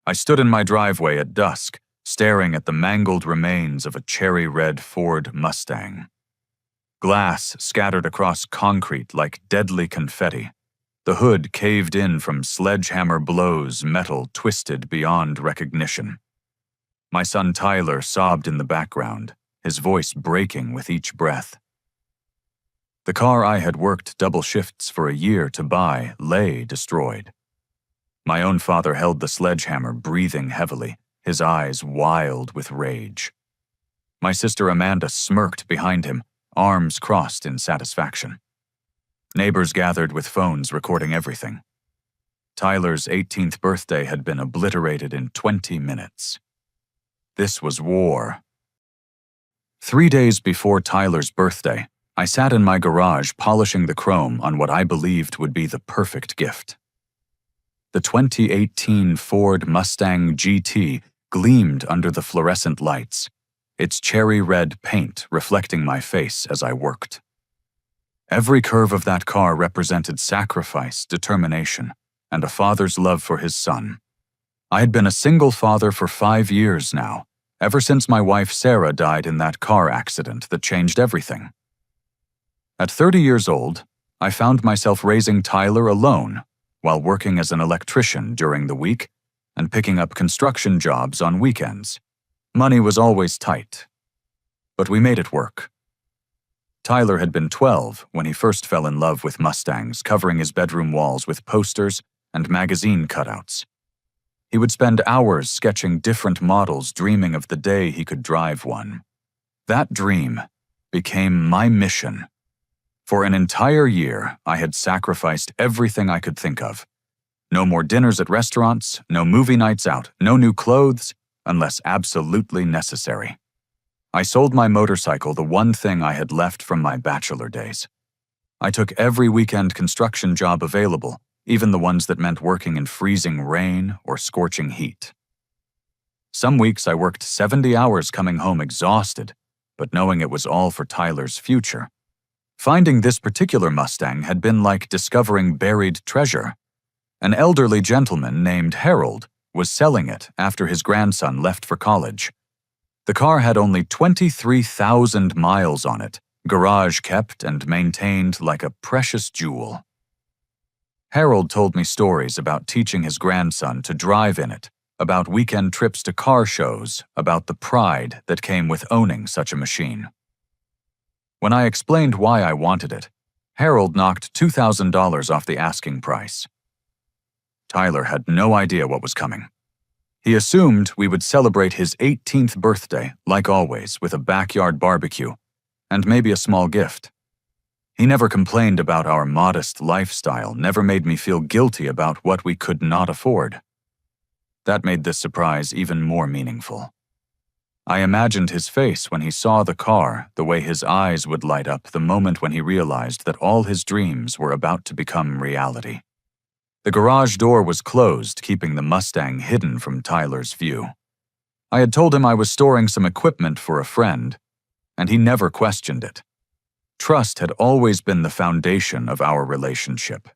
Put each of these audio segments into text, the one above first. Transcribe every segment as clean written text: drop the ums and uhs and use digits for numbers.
I stood in my driveway at dusk, staring at the mangled remains of a cherry-red Ford Mustang. Glass scattered across concrete like deadly confetti. The hood caved in from sledgehammer blows, metal twisted beyond recognition. My son Tyler sobbed in the background, his voice breaking with each breath. The car I had worked double shifts for a year to buy lay destroyed. My own father held the sledgehammer, breathing heavily, his eyes wild with rage. My sister Amanda smirked behind him, arms crossed in satisfaction. Neighbors gathered with phones recording everything. Tyler's 18th birthday had been obliterated in 20 minutes. This was war. 3 days before Tyler's birthday, I sat in my garage polishing the chrome on what I believed would be the perfect gift. The 2018 Ford Mustang GT gleamed under the fluorescent lights, its cherry red paint reflecting my face as I worked. Every curve of that car represented sacrifice, determination, and a father's love for his son. I had been a single father for 5 years now, ever since my wife Sarah died in that car accident that changed everything. At 30 years old, I found myself raising Tyler alone while working as an electrician during the week and picking up construction jobs on weekends. Money was always tight, but we made it work. Tyler had been 12 when he first fell in love with Mustangs, covering his bedroom walls with posters and magazine cutouts. He would spend hours sketching different models, dreaming of the day he could drive one. That dream became my mission. For an entire year, I had sacrificed everything I could think of. No more dinners at restaurants, no movie nights out, no new clothes, unless absolutely necessary. I sold my motorcycle, the one thing I had left from my bachelor days. I took every weekend construction job available, even the ones that meant working in freezing rain or scorching heat. Some weeks I worked 70 hours coming home exhausted, but knowing it was all for Tyler's future. Finding this particular Mustang had been like discovering buried treasure. An elderly gentleman named Harold was selling it after his grandson left for college. The car had only 23,000 miles on it, garage kept and maintained like a precious jewel. Harold told me stories about teaching his grandson to drive in it, about weekend trips to car shows, about the pride that came with owning such a machine. When I explained why I wanted it, Harold knocked $2,000 off the asking price. Tyler had no idea what was coming. He assumed we would celebrate his 18th birthday, like always, with a backyard barbecue, and maybe a small gift. He never complained about our modest lifestyle, never made me feel guilty about what we could not afford. That made this surprise even more meaningful. I imagined his face when he saw the car, the way his eyes would light up the moment when he realized that all his dreams were about to become reality. The garage door was closed, keeping the Mustang hidden from Tyler's view. I had told him I was storing some equipment for a friend, and he never questioned it. Trust had always been the foundation of our relationship.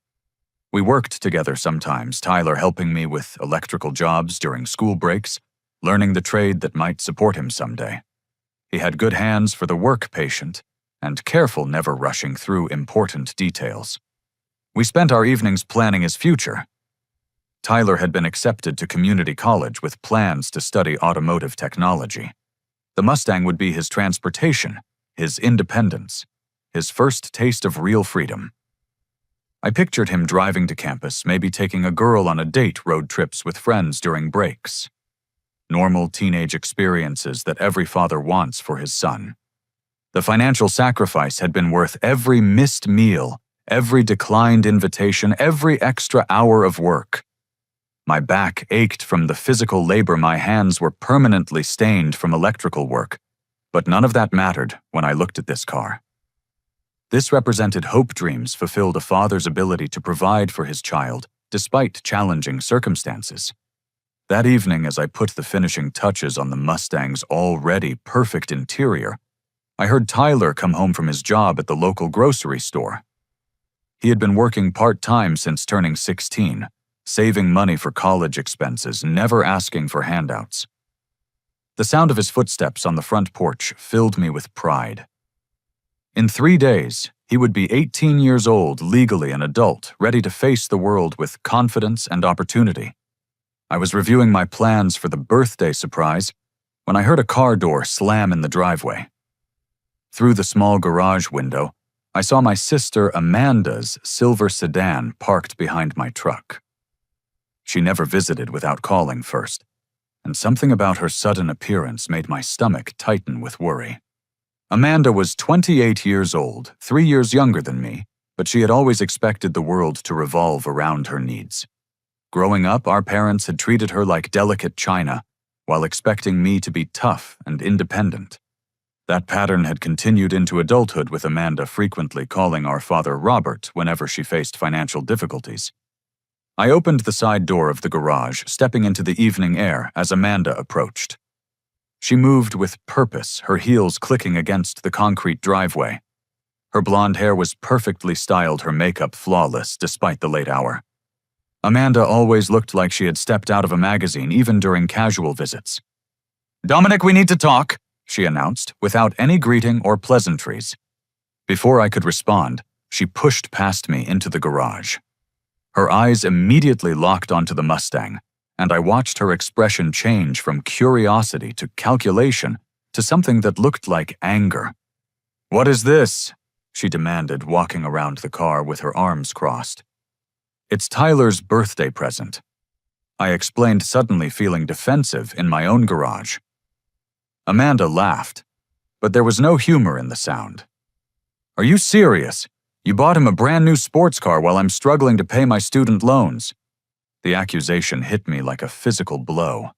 We worked together sometimes, Tyler helping me with electrical jobs during school breaks, learning the trade that might support him someday. He had good hands for the work patient, and careful never rushing through important details. We spent our evenings planning his future. Tyler had been accepted to community college with plans to study automotive technology. The Mustang would be his transportation, his independence, his first taste of real freedom. I pictured him driving to campus, maybe taking a girl on a date, road trips with friends during breaks. Normal teenage experiences that every father wants for his son. The financial sacrifice had been worth every missed meal, every declined invitation, every extra hour of work. My back ached from the physical labor, my hands were permanently stained from electrical work, but none of that mattered when I looked at this car. This represented hope dreams fulfilled, a father's ability to provide for his child, despite challenging circumstances. That evening, as I put the finishing touches on the Mustang's already perfect interior, I heard Tyler come home from his job at the local grocery store. He had been working part-time since turning 16, saving money for college expenses, never asking for handouts. The sound of his footsteps on the front porch filled me with pride. In 3 days, he would be 18 years old, legally an adult, ready to face the world with confidence and opportunity. I was reviewing my plans for the birthday surprise when I heard a car door slam in the driveway. Through the small garage window, I saw my sister Amanda's silver sedan parked behind my truck. She never visited without calling first, and something about her sudden appearance made my stomach tighten with worry. Amanda was 28 years old, 3 years younger than me, but she had always expected the world to revolve around her needs. Growing up, our parents had treated her like delicate china, while expecting me to be tough and independent. That pattern had continued into adulthood, with Amanda frequently calling our father Robert whenever she faced financial difficulties. I opened the side door of the garage, stepping into the evening air as Amanda approached. She moved with purpose, her heels clicking against the concrete driveway. Her blonde hair was perfectly styled, her makeup flawless despite the late hour. Amanda always looked like she had stepped out of a magazine, even during casual visits. "Dominic, we need to talk," she announced, without any greeting or pleasantries. Before I could respond, she pushed past me into the garage. Her eyes immediately locked onto the Mustang, and I watched her expression change from curiosity to calculation to something that looked like anger. "What is this?" she demanded, walking around the car with her arms crossed. "It's Tyler's birthday present," I explained, suddenly feeling defensive in my own garage. Amanda laughed, but there was no humor in the sound. "Are you serious? You bought him a brand new sports car while I'm struggling to pay my student loans." The accusation hit me like a physical blow.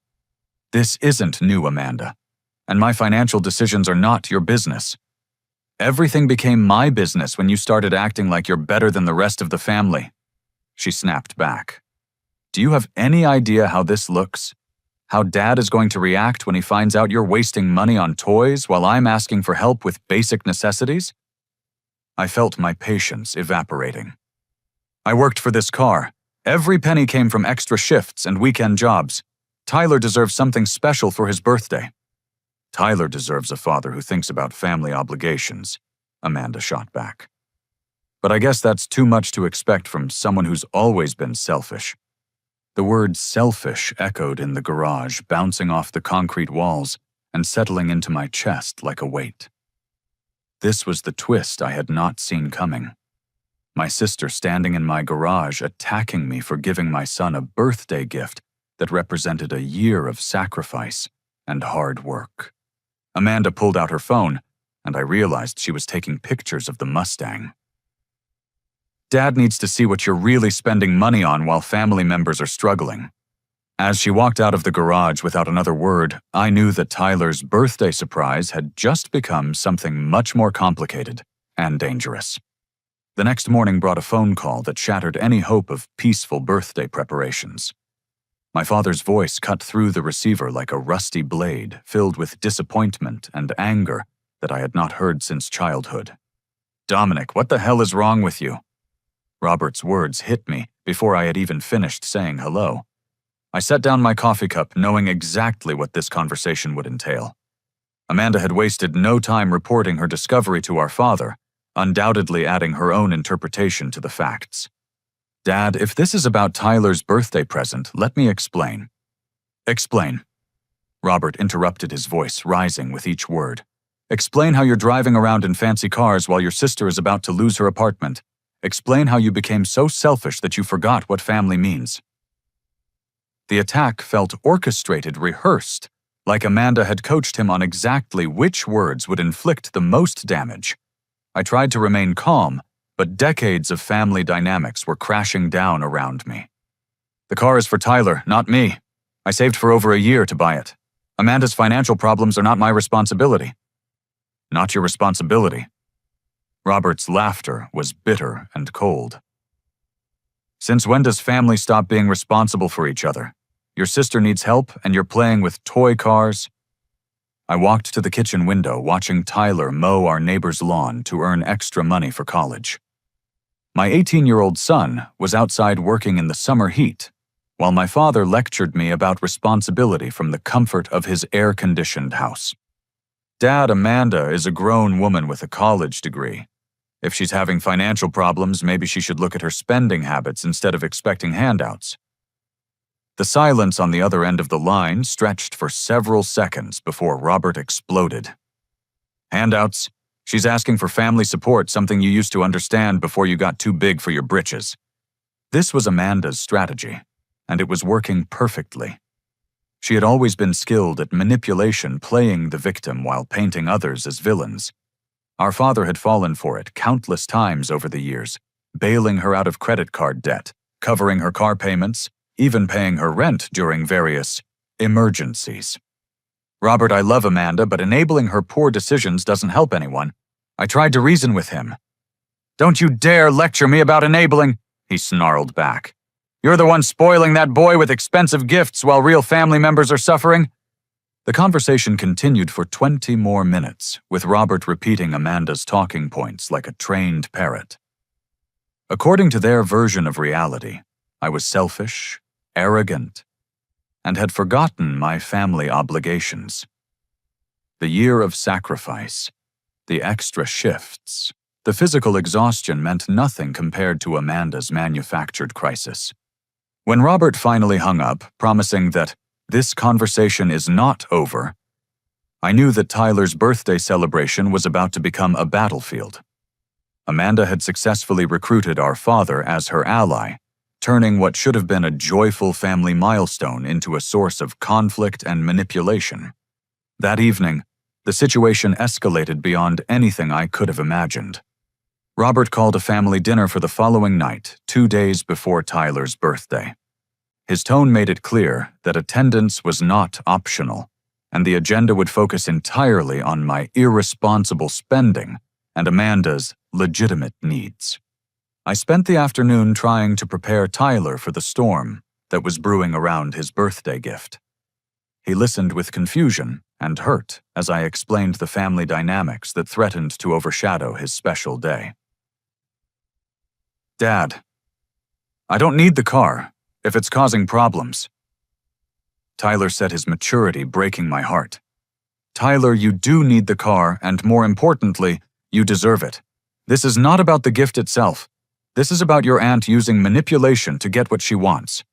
"This isn't new, Amanda, and my financial decisions are not your business. Everything became my business when you started acting like you're better than the rest of the family." She snapped back. "Do you have any idea how this looks? How Dad is going to react when he finds out you're wasting money on toys while I'm asking for help with basic necessities?" I felt my patience evaporating. "I worked for this car. Every penny came from extra shifts and weekend jobs. Tyler deserves something special for his birthday." "Tyler deserves a father who thinks about family obligations," Amanda shot back. "But I guess that's too much to expect from someone who's always been selfish." The word selfish echoed in the garage, bouncing off the concrete walls and settling into my chest like a weight. This was the twist I had not seen coming. My sister standing in my garage, attacking me for giving my son a birthday gift that represented a year of sacrifice and hard work. Amanda pulled out her phone, and I realized she was taking pictures of the Mustang. "Dad needs to see what you're really spending money on while family members are struggling." As she walked out of the garage without another word, I knew that Tyler's birthday surprise had just become something much more complicated and dangerous. The next morning brought a phone call that shattered any hope of peaceful birthday preparations. My father's voice cut through the receiver like a rusty blade, filled with disappointment and anger that I had not heard since childhood. "Dominic, what the hell is wrong with you?" Robert's words hit me before I had even finished saying hello. I set down my coffee cup, knowing exactly what this conversation would entail. Amanda had wasted no time reporting her discovery to our father, undoubtedly adding her own interpretation to the facts. "Dad, if this is about Tyler's birthday present, let me explain." "Explain." Robert interrupted, his voice rising with each word. "Explain how you're driving around in fancy cars while your sister is about to lose her apartment. Explain how you became so selfish that you forgot what family means." The attack felt orchestrated, rehearsed, like Amanda had coached him on exactly which words would inflict the most damage. I tried to remain calm, but decades of family dynamics were crashing down around me. "The car is for Tyler, not me. I saved for over a year to buy it. Amanda's financial problems are not my responsibility." "Not your responsibility?" Robert's laughter was bitter and cold. "Since when does family stop being responsible for each other? Your sister needs help and you're playing with toy cars?" I walked to the kitchen window, watching Tyler mow our neighbor's lawn to earn extra money for college. My 18-year-old son was outside working in the summer heat, while my father lectured me about responsibility from the comfort of his air-conditioned house. Dad, Amanda is a grown woman with a college degree. If she's having financial problems, maybe she should look at her spending habits instead of expecting handouts. The silence on the other end of the line stretched for several seconds before Robert exploded. Handouts? She's asking for family support, something you used to understand before you got too big for your britches. This was Amanda's strategy, and it was working perfectly. She had always been skilled at manipulation, playing the victim while painting others as villains. Our father had fallen for it countless times over the years, bailing her out of credit card debt, covering her car payments, even paying her rent during various emergencies. Robert, I love Amanda, but enabling her poor decisions doesn't help anyone. I tried to reason with him. Don't you dare lecture me about enabling, he snarled back. You're the one spoiling that boy with expensive gifts while real family members are suffering. The conversation continued for 20 more minutes, with Robert repeating Amanda's talking points like a trained parrot. According to their version of reality, I was selfish, arrogant, and had forgotten my family obligations. The year of sacrifice, the extra shifts, the physical exhaustion meant nothing compared to Amanda's manufactured crisis. When Robert finally hung up, promising that this conversation is not over, I knew that Tyler's birthday celebration was about to become a battlefield. Amanda had successfully recruited our father as her ally, turning what should have been a joyful family milestone into a source of conflict and manipulation. That evening, the situation escalated beyond anything I could have imagined. Robert called a family dinner for the following night, 2 days before Tyler's birthday. His tone made it clear that attendance was not optional, and the agenda would focus entirely on my irresponsible spending and Amanda's legitimate needs. I spent the afternoon trying to prepare Tyler for the storm that was brewing around his birthday gift. He listened with confusion and hurt as I explained the family dynamics that threatened to overshadow his special day. Dad, I don't need the car if it's causing problems. Tyler said, his maturity breaking my heart. Tyler, you do need the car, and more importantly, you deserve it. This is not about the gift itself. This is about your aunt using manipulation to get what she wants.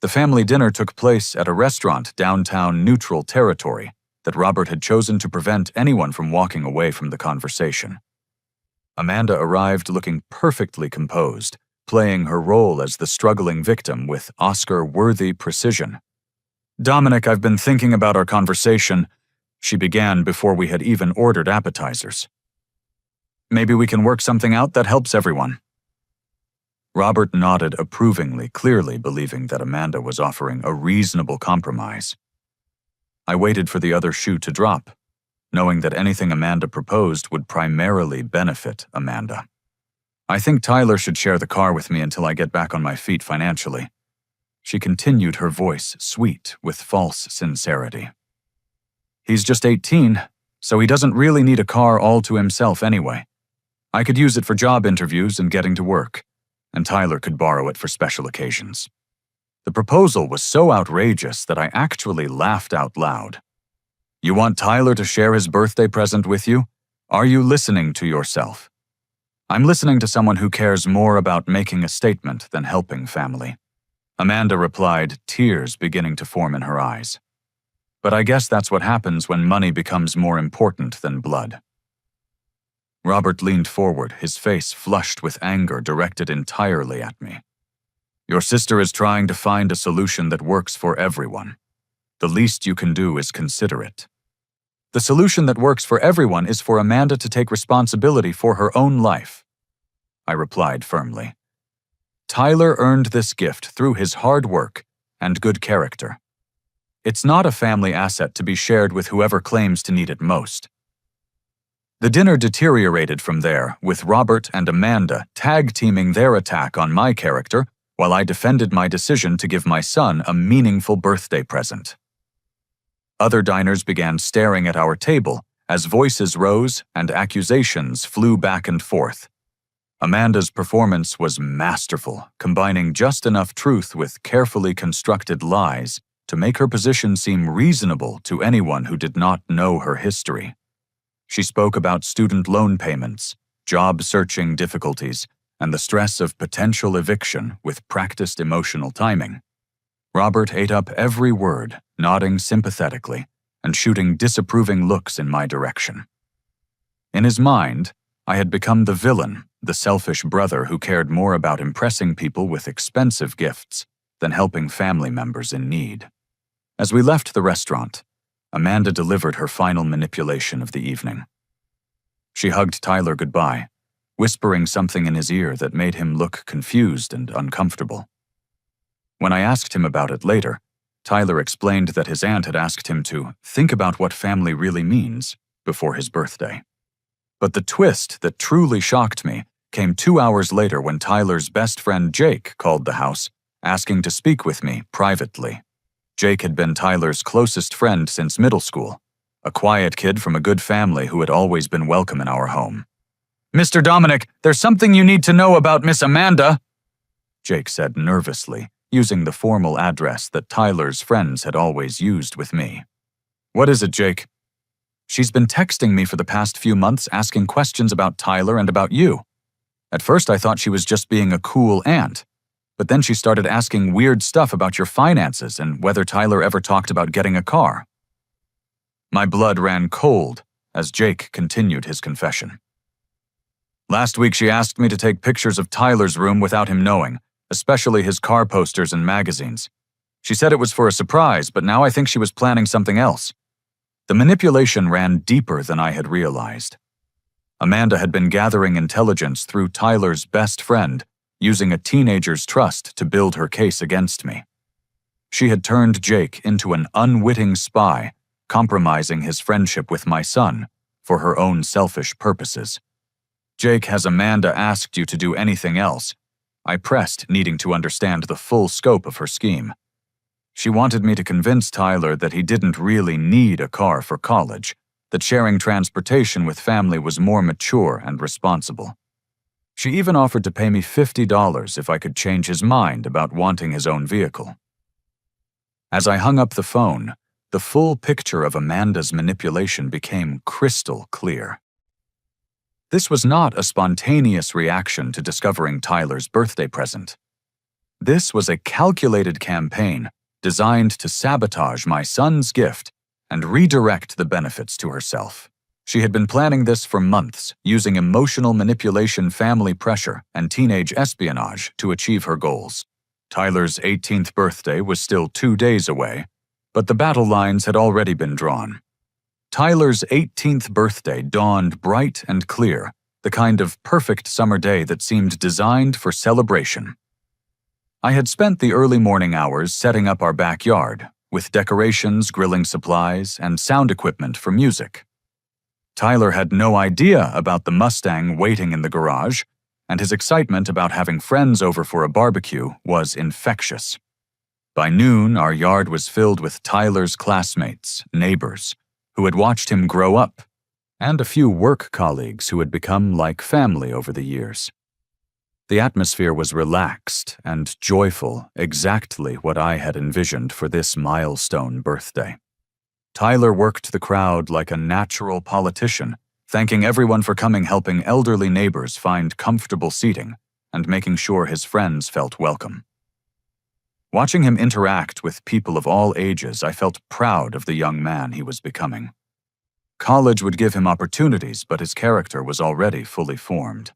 The family dinner took place at a restaurant downtown Neutral Territory that Robert had chosen to prevent anyone from walking away from the conversation. Amanda arrived looking perfectly composed, playing her role as the struggling victim with Oscar-worthy precision. Dominic, I've been thinking about our conversation, she began before we had even ordered appetizers. Maybe we can work something out that helps everyone. Robert nodded approvingly, clearly believing that Amanda was offering a reasonable compromise. I waited for the other shoe to drop, knowing that anything Amanda proposed would primarily benefit Amanda. I think Tyler should share the car with me until I get back on my feet financially. She continued, her voice sweet with false sincerity. He's just 18, so he doesn't really need a car all to himself anyway. I could use it for job interviews and getting to work, and Tyler could borrow it for special occasions. The proposal was so outrageous that I actually laughed out loud. You want Tyler to share his birthday present with you? Are you listening to yourself? I'm listening to someone who cares more about making a statement than helping family. Amanda replied, tears beginning to form in her eyes. But I guess that's what happens when money becomes more important than blood. Robert leaned forward, his face flushed with anger directed entirely at me. Your sister is trying to find a solution that works for everyone. The least you can do is consider it. The solution that works for everyone is for Amanda to take responsibility for her own life, I replied firmly. Tyler earned this gift through his hard work and good character. It's not a family asset to be shared with whoever claims to need it most. The dinner deteriorated from there, with Robert and Amanda tag-teaming their attack on my character while I defended my decision to give my son a meaningful birthday present. Other diners began staring at our table as voices rose and accusations flew back and forth. Amanda's performance was masterful, combining just enough truth with carefully constructed lies to make her position seem reasonable to anyone who did not know her history. She spoke about student loan payments, job-searching difficulties, and the stress of potential eviction with practiced emotional timing. Robert ate up every word, nodding sympathetically and shooting disapproving looks in my direction. In his mind, I had become the villain, the selfish brother who cared more about impressing people with expensive gifts than helping family members in need. As we left the restaurant, Amanda delivered her final manipulation of the evening. She hugged Tyler goodbye, whispering something in his ear that made him look confused and uncomfortable. When I asked him about it later, Tyler explained that his aunt had asked him to think about what family really means before his birthday. But the twist that truly shocked me came 2 hours later when Tyler's best friend Jake called the house, asking to speak with me privately. Jake had been Tyler's closest friend since middle school, a quiet kid from a good family who had always been welcome in our home. "Mr. Dominic, there's something you need to know about Miss Amanda," Jake said nervously, using the formal address that Tyler's friends had always used with me. "What is it, Jake?" "She's been texting me for the past few months asking questions about Tyler and about you. At first I thought she was just being a cool aunt, but then she started asking weird stuff about your finances and whether Tyler ever talked about getting a car." My blood ran cold as Jake continued his confession. "Last week she asked me to take pictures of Tyler's room without him knowing, especially his car posters and magazines. She said it was for a surprise, but now I think she was planning something else." The manipulation ran deeper than I had realized. Amanda had been gathering intelligence through Tyler's best friend, using a teenager's trust to build her case against me. She had turned Jake into an unwitting spy, compromising his friendship with my son for her own selfish purposes. "Jake, has Amanda asked you to do anything else?" I pressed, needing to understand the full scope of her scheme. She wanted me to convince Tyler that he didn't really need a car for college, that sharing transportation with family was more mature and responsible. She even offered to pay me $50 if I could change his mind about wanting his own vehicle. As I hung up the phone, the full picture of Amanda's manipulation became crystal clear. This was not a spontaneous reaction to discovering Tyler's birthday present. This was a calculated campaign designed to sabotage my son's gift and redirect the benefits to herself. She had been planning this for months, using emotional manipulation, family pressure, and teenage espionage to achieve her goals. Tyler's 18th birthday was still 2 days away, but the battle lines had already been drawn. Tyler's 18th birthday dawned bright and clear, the kind of perfect summer day that seemed designed for celebration. I had spent the early morning hours setting up our backyard, with decorations, grilling supplies, and sound equipment for music. Tyler had no idea about the Mustang waiting in the garage, and his excitement about having friends over for a barbecue was infectious. By noon, our yard was filled with Tyler's classmates, neighbors, who had watched him grow up, and a few work colleagues who had become like family over the years. The atmosphere was relaxed and joyful, exactly what I had envisioned for this milestone birthday. Tyler worked the crowd like a natural politician, thanking everyone for coming, helping elderly neighbors find comfortable seating, and making sure his friends felt welcome. Watching him interact with people of all ages, I felt proud of the young man he was becoming. College would give him opportunities, but his character was already fully formed.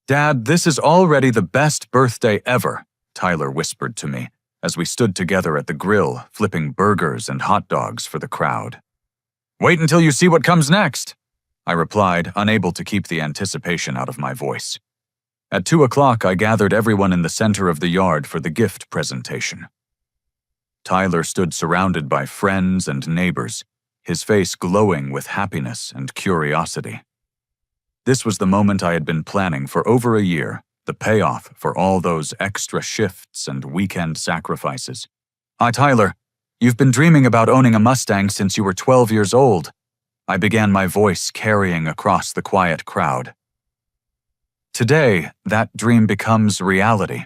"Dad, this is already the best birthday ever," Tyler whispered to me as we stood together at the grill, flipping burgers and hot dogs for the crowd. "Wait until you see what comes next," I replied, unable to keep the anticipation out of my voice. At 2 o'clock, I gathered everyone in the center of the yard for the gift presentation. Tyler stood surrounded by friends and neighbors, his face glowing with happiness and curiosity. This was the moment I had been planning for over a year, the payoff for all those extra shifts and weekend sacrifices. "Tyler, you've been dreaming about owning a Mustang since you were 12 years old," I began my voice carrying across the quiet crowd. Today, that dream becomes reality.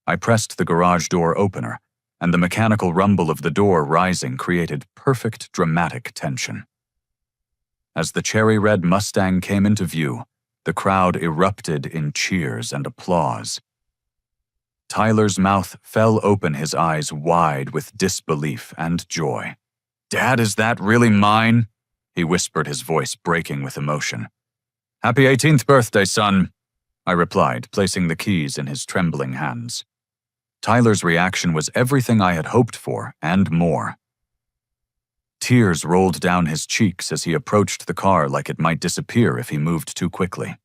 I pressed the garage door opener, and the mechanical rumble of the door rising created perfect dramatic tension. As the cherry-red Mustang came into view, the crowd erupted in cheers and applause. Tyler's mouth fell open, his eyes wide with disbelief and joy. "Dad, is that really mine?" he whispered, his voice breaking with emotion. "Happy 18th birthday, son," I replied, placing the keys in his trembling hands. Tyler's reaction was everything I had hoped for, and more. Tears rolled down his cheeks as he approached the car like it might disappear if he moved too quickly.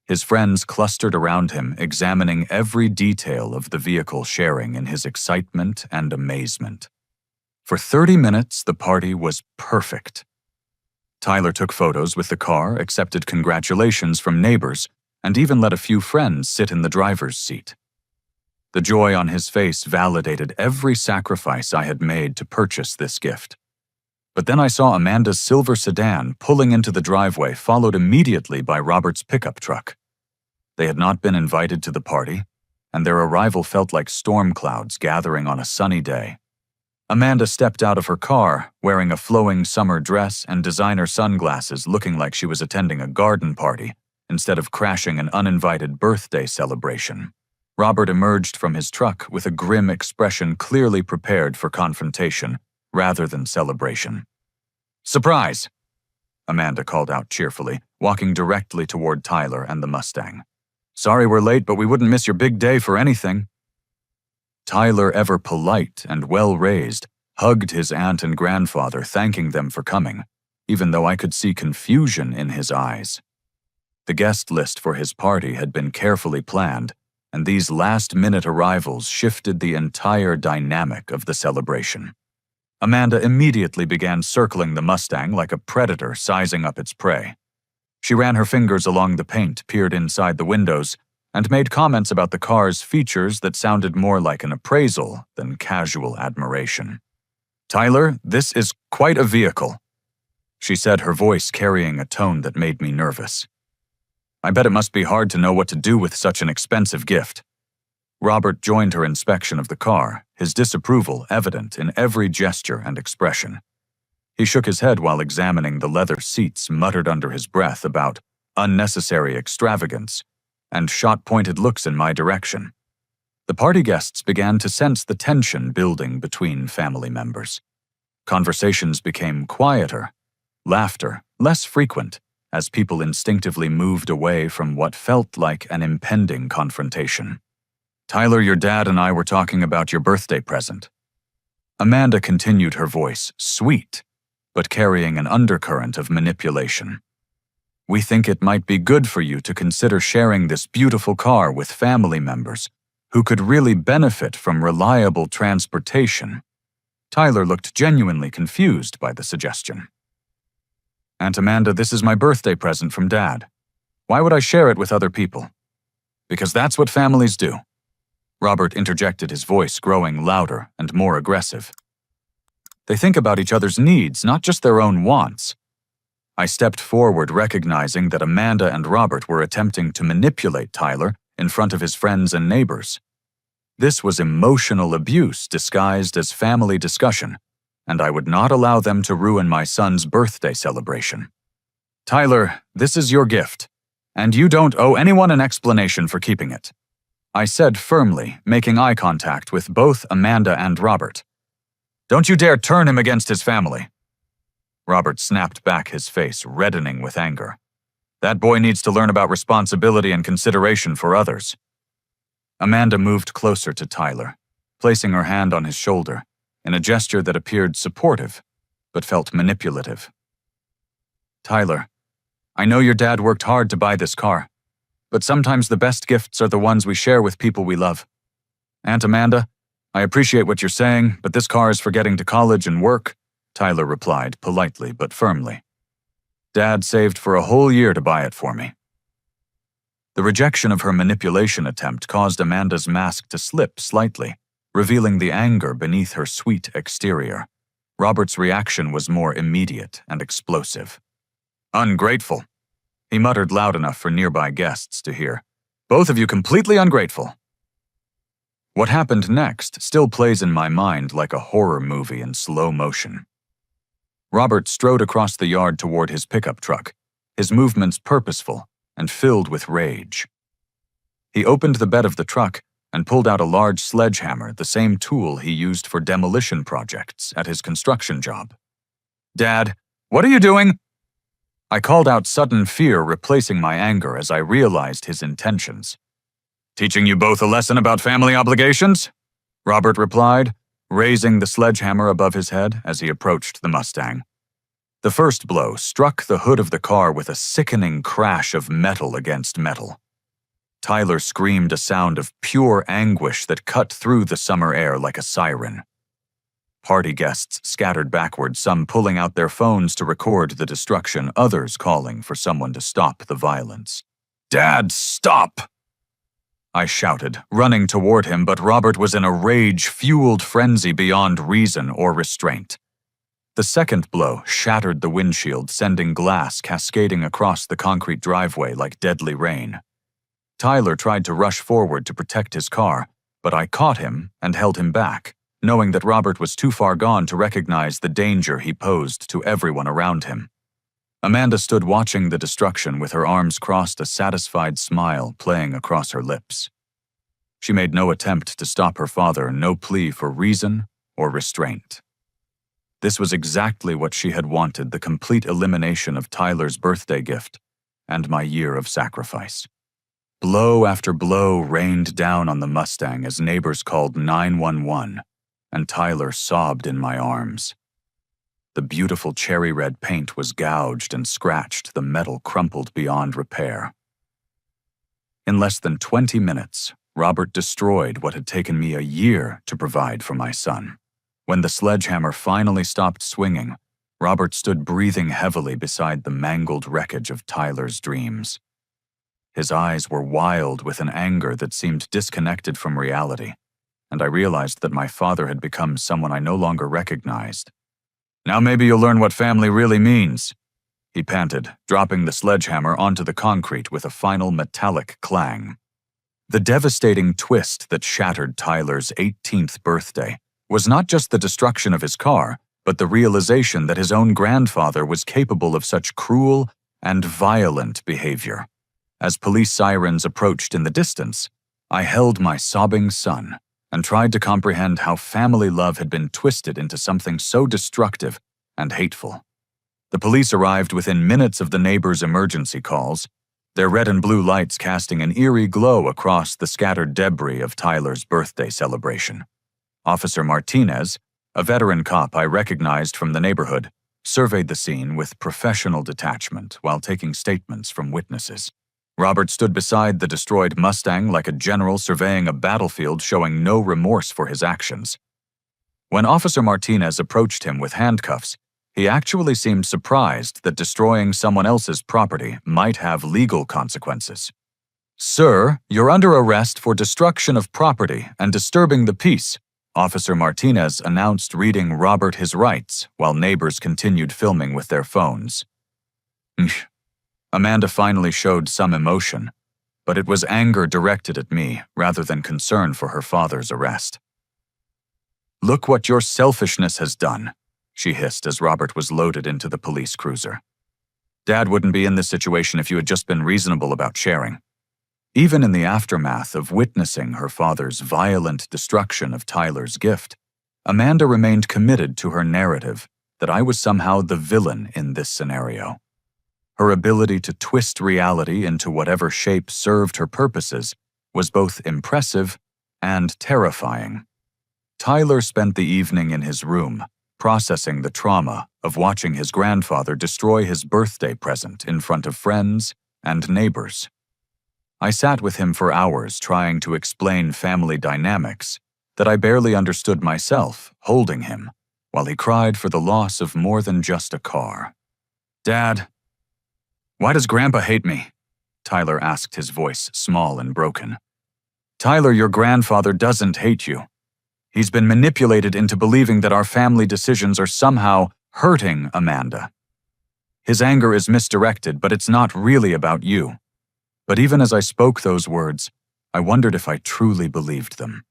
His friends clustered around him, examining every detail of the vehicle, sharing in his excitement and amazement. For 30 minutes, the party was perfect. Tyler took photos with the car, accepted congratulations from neighbors, and even let a few friends sit in the driver's seat. The joy on his face validated every sacrifice I had made to purchase this gift. But then I saw Amanda's silver sedan pulling into the driveway, followed immediately by Robert's pickup truck. They had not been invited to the party, and their arrival felt like storm clouds gathering on a sunny day. Amanda stepped out of her car, wearing a flowing summer dress and designer sunglasses, looking like she was attending a garden party instead of crashing an uninvited birthday celebration. Robert emerged from his truck with a grim expression, clearly prepared for confrontation rather than celebration. "Surprise!" Amanda called out cheerfully, walking directly toward Tyler and the Mustang. "Sorry we're late, but we wouldn't miss your big day for anything." Tyler, ever polite and well-raised, hugged his aunt and grandfather, thanking them for coming, even though I could see confusion in his eyes. The guest list for his party had been carefully planned, and these last-minute arrivals shifted the entire dynamic of the celebration. Amanda immediately began circling the Mustang like a predator sizing up its prey. She ran her fingers along the paint, peered inside the windows, and made comments about the car's features that sounded more like an appraisal than casual admiration. "Tyler, this is quite a vehicle," she said, her voice carrying a tone that made me nervous. "I bet it must be hard to know what to do with such an expensive gift." Robert joined her inspection of the car, his disapproval evident in every gesture and expression. He shook his head while examining the leather seats, muttered under his breath about unnecessary extravagance, and shot pointed looks in my direction. The party guests began to sense the tension building between family members. Conversations became quieter, laughter less frequent, as people instinctively moved away from what felt like an impending confrontation. "Tyler, your dad and I were talking about your birthday present." Amanda continued, her voice sweet, but carrying an undercurrent of manipulation. "We think it might be good for you to consider sharing this beautiful car with family members who could really benefit from reliable transportation." Tyler looked genuinely confused by the suggestion. "Aunt Amanda, this is my birthday present from Dad. Why would I share it with other people?" "Because that's what families do." Robert interjected, his voice growing louder and more aggressive. "They think about each other's needs, not just their own wants." I stepped forward, recognizing that Amanda and Robert were attempting to manipulate Tyler in front of his friends and neighbors. This was emotional abuse disguised as family discussion, and I would not allow them to ruin my son's birthday celebration. "Tyler, this is your gift, and you don't owe anyone an explanation for keeping it," I said firmly, making eye contact with both Amanda and Robert. "Don't you dare turn him against his family." Robert snapped back, his face reddening with anger. "That boy needs to learn about responsibility and consideration for others." Amanda moved closer to Tyler, placing her hand on his shoulder, in a gesture that appeared supportive, but felt manipulative. "Tyler, I know your dad worked hard to buy this car, but sometimes the best gifts are the ones we share with people we love. Aunt Amanda, I appreciate what you're saying, but this car is for getting to college and work," Tyler replied politely but firmly. "Dad saved for a whole year to buy it for me." The rejection of her manipulation attempt caused Amanda's mask to slip slightly, revealing the anger beneath her sweet exterior. Robert's reaction was more immediate and explosive. "Ungrateful," he muttered loud enough for nearby guests to hear. "Both of you completely ungrateful." What happened next still plays in my mind like a horror movie in slow motion. Robert strode across the yard toward his pickup truck, his movements purposeful and filled with rage. He opened the bed of the truck and pulled out a large sledgehammer, the same tool he used for demolition projects at his construction job. "Dad, what are you doing?" I called out, sudden fear replacing my anger as I realized his intentions. "Teaching you both a lesson about family obligations?" Robert replied, raising the sledgehammer above his head as he approached the Mustang. The first blow struck the hood of the car with a sickening crash of metal against metal. Tyler screamed a sound of pure anguish that cut through the summer air like a siren. Party guests scattered backward, some pulling out their phones to record the destruction, others calling for someone to stop the violence. "Dad, stop!" I shouted, running toward him, but Robert was in a rage-fueled frenzy beyond reason or restraint. The second blow shattered the windshield, sending glass cascading across the concrete driveway like deadly rain. Tyler tried to rush forward to protect his car, but I caught him and held him back, knowing that Robert was too far gone to recognize the danger he posed to everyone around him. Amanda stood watching the destruction with her arms crossed, a satisfied smile playing across her lips. She made no attempt to stop her father, no plea for reason or restraint. This was exactly what she had wanted, the complete elimination of Tyler's birthday gift and my year of sacrifice. Blow after blow rained down on the Mustang as neighbors called 911, and Tyler sobbed in my arms. The beautiful cherry red paint was gouged and scratched, the metal crumpled beyond repair. In less than 20 minutes, Robert destroyed what had taken me a year to provide for my son. When the sledgehammer finally stopped swinging, Robert stood breathing heavily beside the mangled wreckage of Tyler's dreams. His eyes were wild with an anger that seemed disconnected from reality, and I realized that my father had become someone I no longer recognized. "Now maybe you'll learn what family really means," he panted, dropping the sledgehammer onto the concrete with a final metallic clang. The devastating twist that shattered Tyler's 18th birthday was not just the destruction of his car, but the realization that his own grandfather was capable of such cruel and violent behavior. As police sirens approached in the distance, I held my sobbing son and tried to comprehend how family love had been twisted into something so destructive and hateful. The police arrived within minutes of the neighbors' emergency calls, their red and blue lights casting an eerie glow across the scattered debris of Tyler's birthday celebration. Officer Martinez, a veteran cop I recognized from the neighborhood, surveyed the scene with professional detachment while taking statements from witnesses. Robert stood beside the destroyed Mustang like a general surveying a battlefield, showing no remorse for his actions. When Officer Martinez approached him with handcuffs, he actually seemed surprised that destroying someone else's property might have legal consequences. "Sir, you're under arrest for destruction of property and disturbing the peace," Officer Martinez announced, reading Robert his rights while neighbors continued filming with their phones. Amanda finally showed some emotion, but it was anger directed at me rather than concern for her father's arrest. "Look what your selfishness has done," she hissed as Robert was loaded into the police cruiser. "Dad wouldn't be in this situation if you had just been reasonable about sharing." Even in the aftermath of witnessing her father's violent destruction of Tyler's gift, Amanda remained committed to her narrative that I was somehow the villain in this scenario. Her ability to twist reality into whatever shape served her purposes was both impressive and terrifying. Tyler spent the evening in his room, processing the trauma of watching his grandfather destroy his birthday present in front of friends and neighbors. I sat with him for hours trying to explain family dynamics that I barely understood myself, holding him, while he cried for the loss of more than just a car. "Dad, why does Grandpa hate me?" Tyler asked, his voice small and broken. "Tyler, your grandfather doesn't hate you. He's been manipulated into believing that our family decisions are somehow hurting Amanda. His anger is misdirected, but it's not really about you. But even as I spoke those words, I wondered if I truly believed them.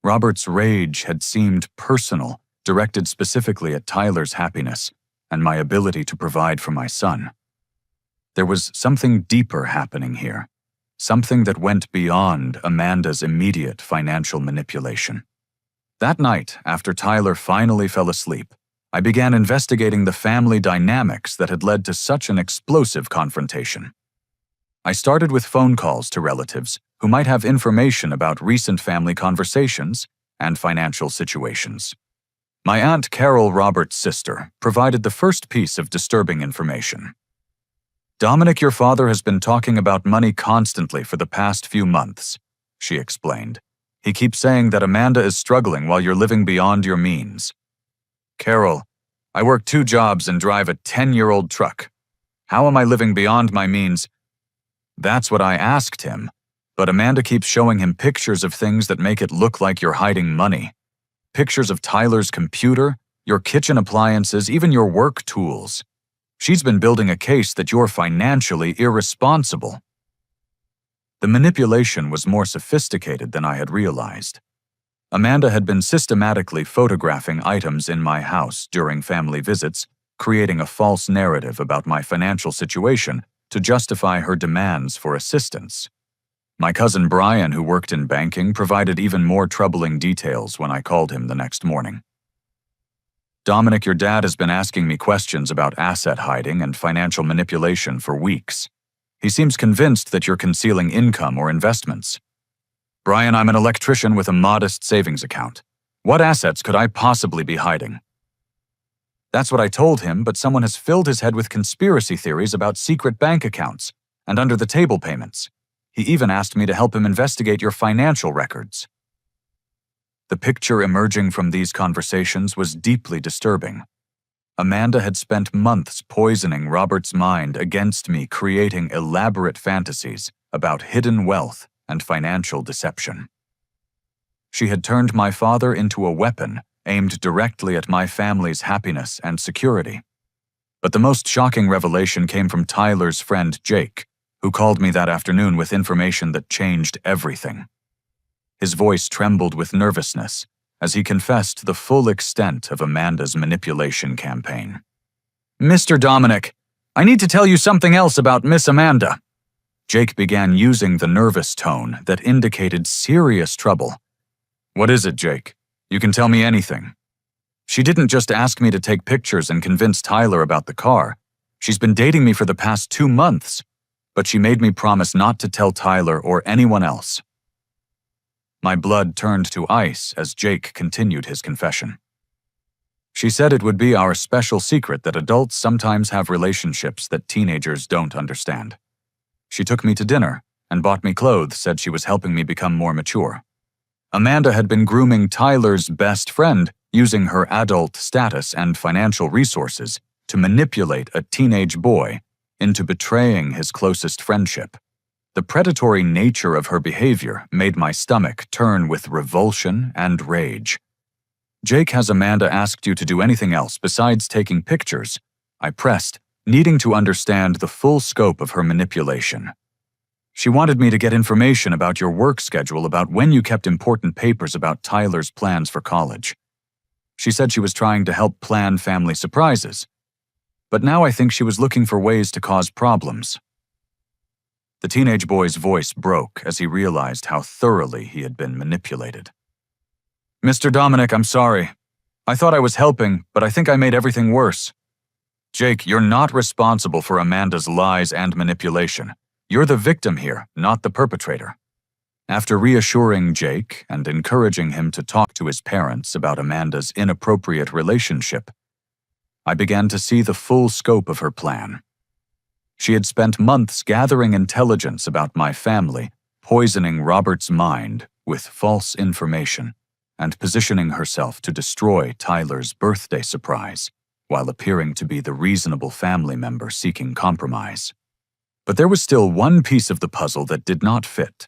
Robert's rage had seemed personal, directed specifically at Tyler's happiness and my ability to provide for my son. There was something deeper happening here, something that went beyond Amanda's immediate financial manipulation. That night, after Tyler finally fell asleep, I began investigating the family dynamics that had led to such an explosive confrontation. I started with phone calls to relatives who might have information about recent family conversations and financial situations. My Aunt Carol, Robert's sister, provided the first piece of disturbing information. "Dominic, your father has been talking about money constantly for the past few months," she explained. "He keeps saying that Amanda is struggling while you're living beyond your means." "Carol, I work 2 jobs and drive a 10-year-old truck. How am I living beyond my means?" That's what I asked him, but Amanda keeps showing him pictures of things that make it look like you're hiding money. Pictures of Tyler's computer, your kitchen appliances, even your work tools. She's been building a case that you're financially irresponsible. The manipulation was more sophisticated than I had realized. Amanda had been systematically photographing items in my house during family visits, creating a false narrative about my financial situation to justify her demands for assistance. My cousin Brian, who worked in banking, provided even more troubling details when I called him the next morning. "Dominic, your dad has been asking me questions about asset hiding and financial manipulation for weeks. He seems convinced that you're concealing income or investments." "Brian, I'm an electrician with a modest savings account. What assets could I possibly be hiding?" That's what I told him, but someone has filled his head with conspiracy theories about secret bank accounts and under-the-table payments. He even asked me to help him investigate your financial records. The picture emerging from these conversations was deeply disturbing. Amanda had spent months poisoning Robert's mind against me, creating elaborate fantasies about hidden wealth and financial deception. She had turned my father into a weapon aimed directly at my family's happiness and security. But the most shocking revelation came from Tyler's friend Jake, who called me that afternoon with information that changed everything. His voice trembled with nervousness as he confessed the full extent of Amanda's manipulation campaign. "Mr. Dominic, I need to tell you something else about Miss Amanda." Jake began using the nervous tone that indicated serious trouble. "What is it, Jake? You can tell me anything." "She didn't just ask me to take pictures and convince Tyler about the car. She's been dating me for the past 2 months, but she made me promise not to tell Tyler or anyone else." My blood turned to ice as Jake continued his confession. "She said it would be our special secret that adults sometimes have relationships that teenagers don't understand. She took me to dinner and bought me clothes, said she was helping me become more mature. Amanda had been grooming Tyler's best friend using her adult status and financial resources to manipulate a teenage boy into betraying his closest friendship. The predatory nature of her behavior made my stomach turn with revulsion and rage. "Jake, has Amanda asked you to do anything else besides taking pictures?" I pressed, needing to understand the full scope of her manipulation. "She wanted me to get information about your work schedule, about when you kept important papers about Tyler's plans for college. She said she was trying to help plan family surprises. But now I think she was looking for ways to cause problems." The teenage boy's voice broke as he realized how thoroughly he had been manipulated. "Mr. Dominic, I'm sorry. I thought I was helping, but I think I made everything worse. Jake, you're not responsible for Amanda's lies and manipulation. You're the victim here, not the perpetrator." After reassuring Jake and encouraging him to talk to his parents about Amanda's inappropriate relationship, I began to see the full scope of her plan. She had spent months gathering intelligence about my family, poisoning Robert's mind with false information, and positioning herself to destroy Tyler's birthday surprise, while appearing to be the reasonable family member seeking compromise. But there was still one piece of the puzzle that did not fit.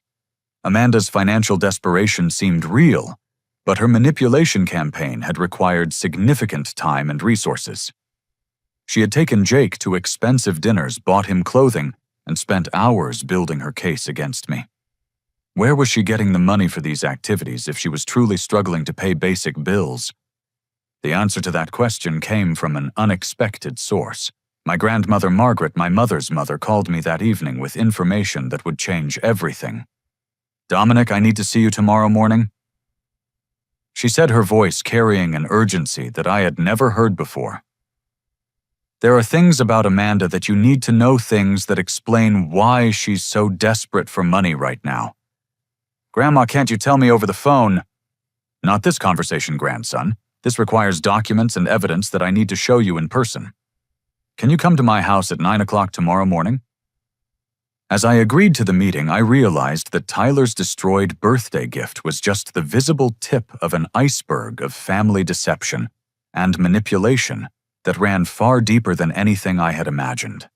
Amanda's financial desperation seemed real, But her manipulation campaign had required significant time and resources. She had taken Jake to expensive dinners, bought him clothing, and spent hours building her case against me. Where was she getting the money for these activities if she was truly struggling to pay basic bills? The answer to that question came from an unexpected source. My grandmother Margaret, my mother's mother, called me that evening with information that would change everything. "Dominic, I need to see you tomorrow morning." She said, her voice carrying an urgency that I had never heard before. "There are things about Amanda that you need to know, things that explain why she's so desperate for money right now." "Grandma, can't you tell me over the phone?" "Not this conversation, grandson. This requires documents and evidence that I need to show you in person. Can you come to my house at 9 o'clock tomorrow morning?" As I agreed to the meeting, I realized that Tyler's destroyed birthday gift was just the visible tip of an iceberg of family deception and manipulation that ran far deeper than anything I had imagined.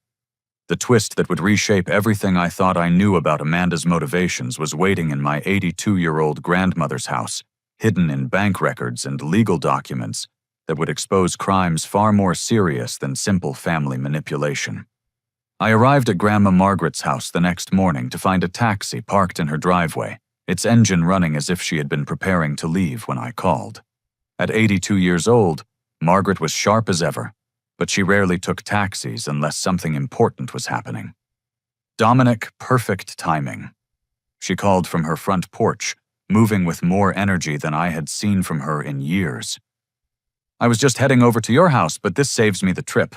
The twist that would reshape everything I thought I knew about Amanda's motivations was waiting in my 82-year-old grandmother's house, hidden in bank records and legal documents that would expose crimes far more serious than simple family manipulation. I arrived at Grandma Margaret's house the next morning to find a taxi parked in her driveway, its engine running as if she had been preparing to leave when I called. At 82 years old, Margaret was sharp as ever, but she rarely took taxis unless something important was happening. Dominic, perfect timing. She called from her front porch, moving with more energy than I had seen from her in years. "I was just heading over to your house, but this saves me the trip."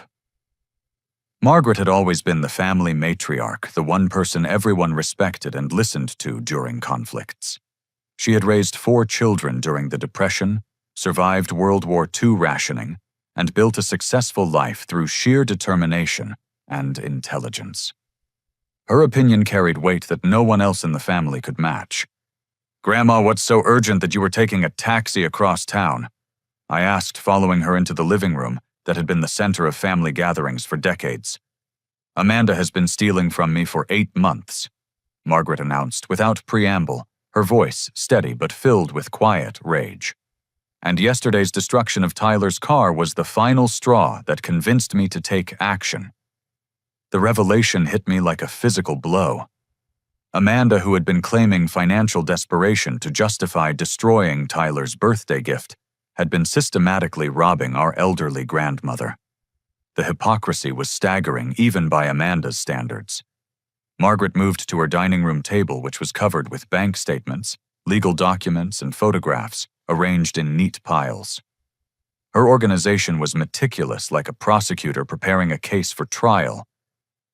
Margaret had always been the family matriarch, the one person everyone respected and listened to during conflicts. She had raised 4 children during the Depression, survived World War II rationing, and built a successful life through sheer determination and intelligence. Her opinion carried weight that no one else in the family could match. "Grandma, what's so urgent that you were taking a taxi across town?" I asked, following her into the living room that had been the center of family gatherings for decades. "Amanda has been stealing from me for 8 months," Margaret announced without preamble, her voice steady but filled with quiet rage. "And yesterday's destruction of Tyler's car was the final straw that convinced me to take action." The revelation hit me like a physical blow. Amanda, who had been claiming financial desperation to justify destroying Tyler's birthday gift, had been systematically robbing our elderly grandmother. The hypocrisy was staggering even by Amanda's standards. Margaret moved to her dining room table, which was covered with bank statements, legal documents, and photographs arranged in neat piles. Her organization was meticulous, like a prosecutor preparing a case for trial.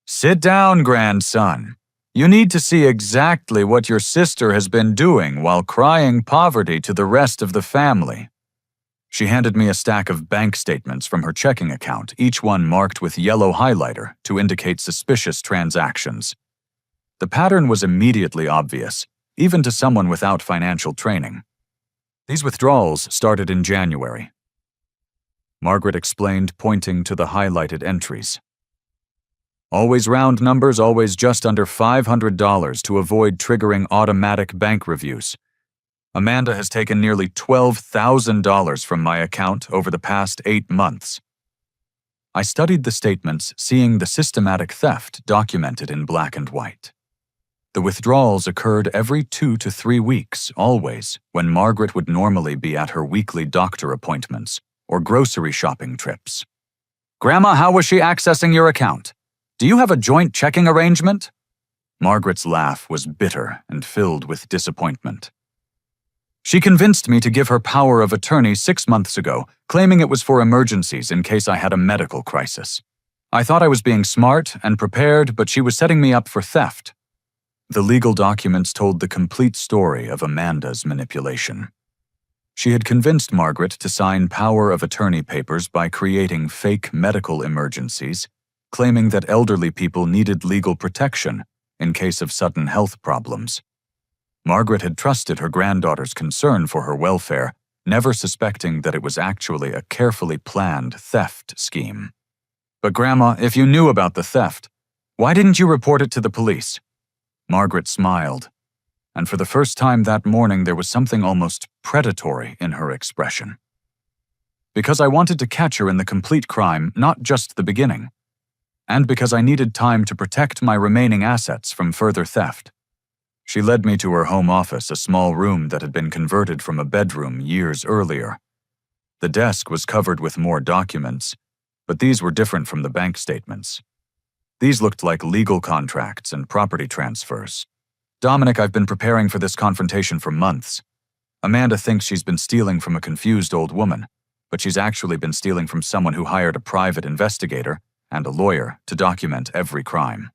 "Sit down, grandson. You need to see exactly what your sister has been doing while crying poverty to the rest of the family." She handed me a stack of bank statements from her checking account, each one marked with yellow highlighter to indicate suspicious transactions. The pattern was immediately obvious, even to someone without financial training. "These withdrawals started in January," Margaret explained, pointing to the highlighted entries. "Always round numbers, always just under $500 to avoid triggering automatic bank reviews. Amanda has taken nearly $12,000 from my account over the past 8 months." I studied the statements, seeing the systematic theft documented in black and white. The withdrawals occurred every 2 to 3 weeks, always, when Margaret would normally be at her weekly doctor appointments or grocery shopping trips. "Grandma, how was she accessing your account? Do you have a joint checking arrangement?" Margaret's laugh was bitter and filled with disappointment. "She convinced me to give her power of attorney 6 months ago, claiming it was for emergencies in case I had a medical crisis. I thought I was being smart and prepared, but she was setting me up for theft." The legal documents told the complete story of Amanda's manipulation. She had convinced Margaret to sign power of attorney papers by creating fake medical emergencies, claiming that elderly people needed legal protection in case of sudden health problems. Margaret had trusted her granddaughter's concern for her welfare, never suspecting that it was actually a carefully planned theft scheme. "But Grandma, if you knew about the theft, why didn't you report it to the police?" Margaret smiled. and for the first time that morning there was something almost predatory in her expression. Because I wanted to catch her in the complete crime, not just the beginning, and because I needed time to protect my remaining assets from further theft. She led me to her home office, a small room that had been converted from a bedroom years earlier. The desk was covered with more documents, but these were different from the bank statements. These looked like legal contracts and property transfers. Dominic, I've been preparing for this confrontation for months. Amanda thinks she's been stealing from a confused old woman, but she's actually been stealing from someone who hired a private investigator and a lawyer to document every crime.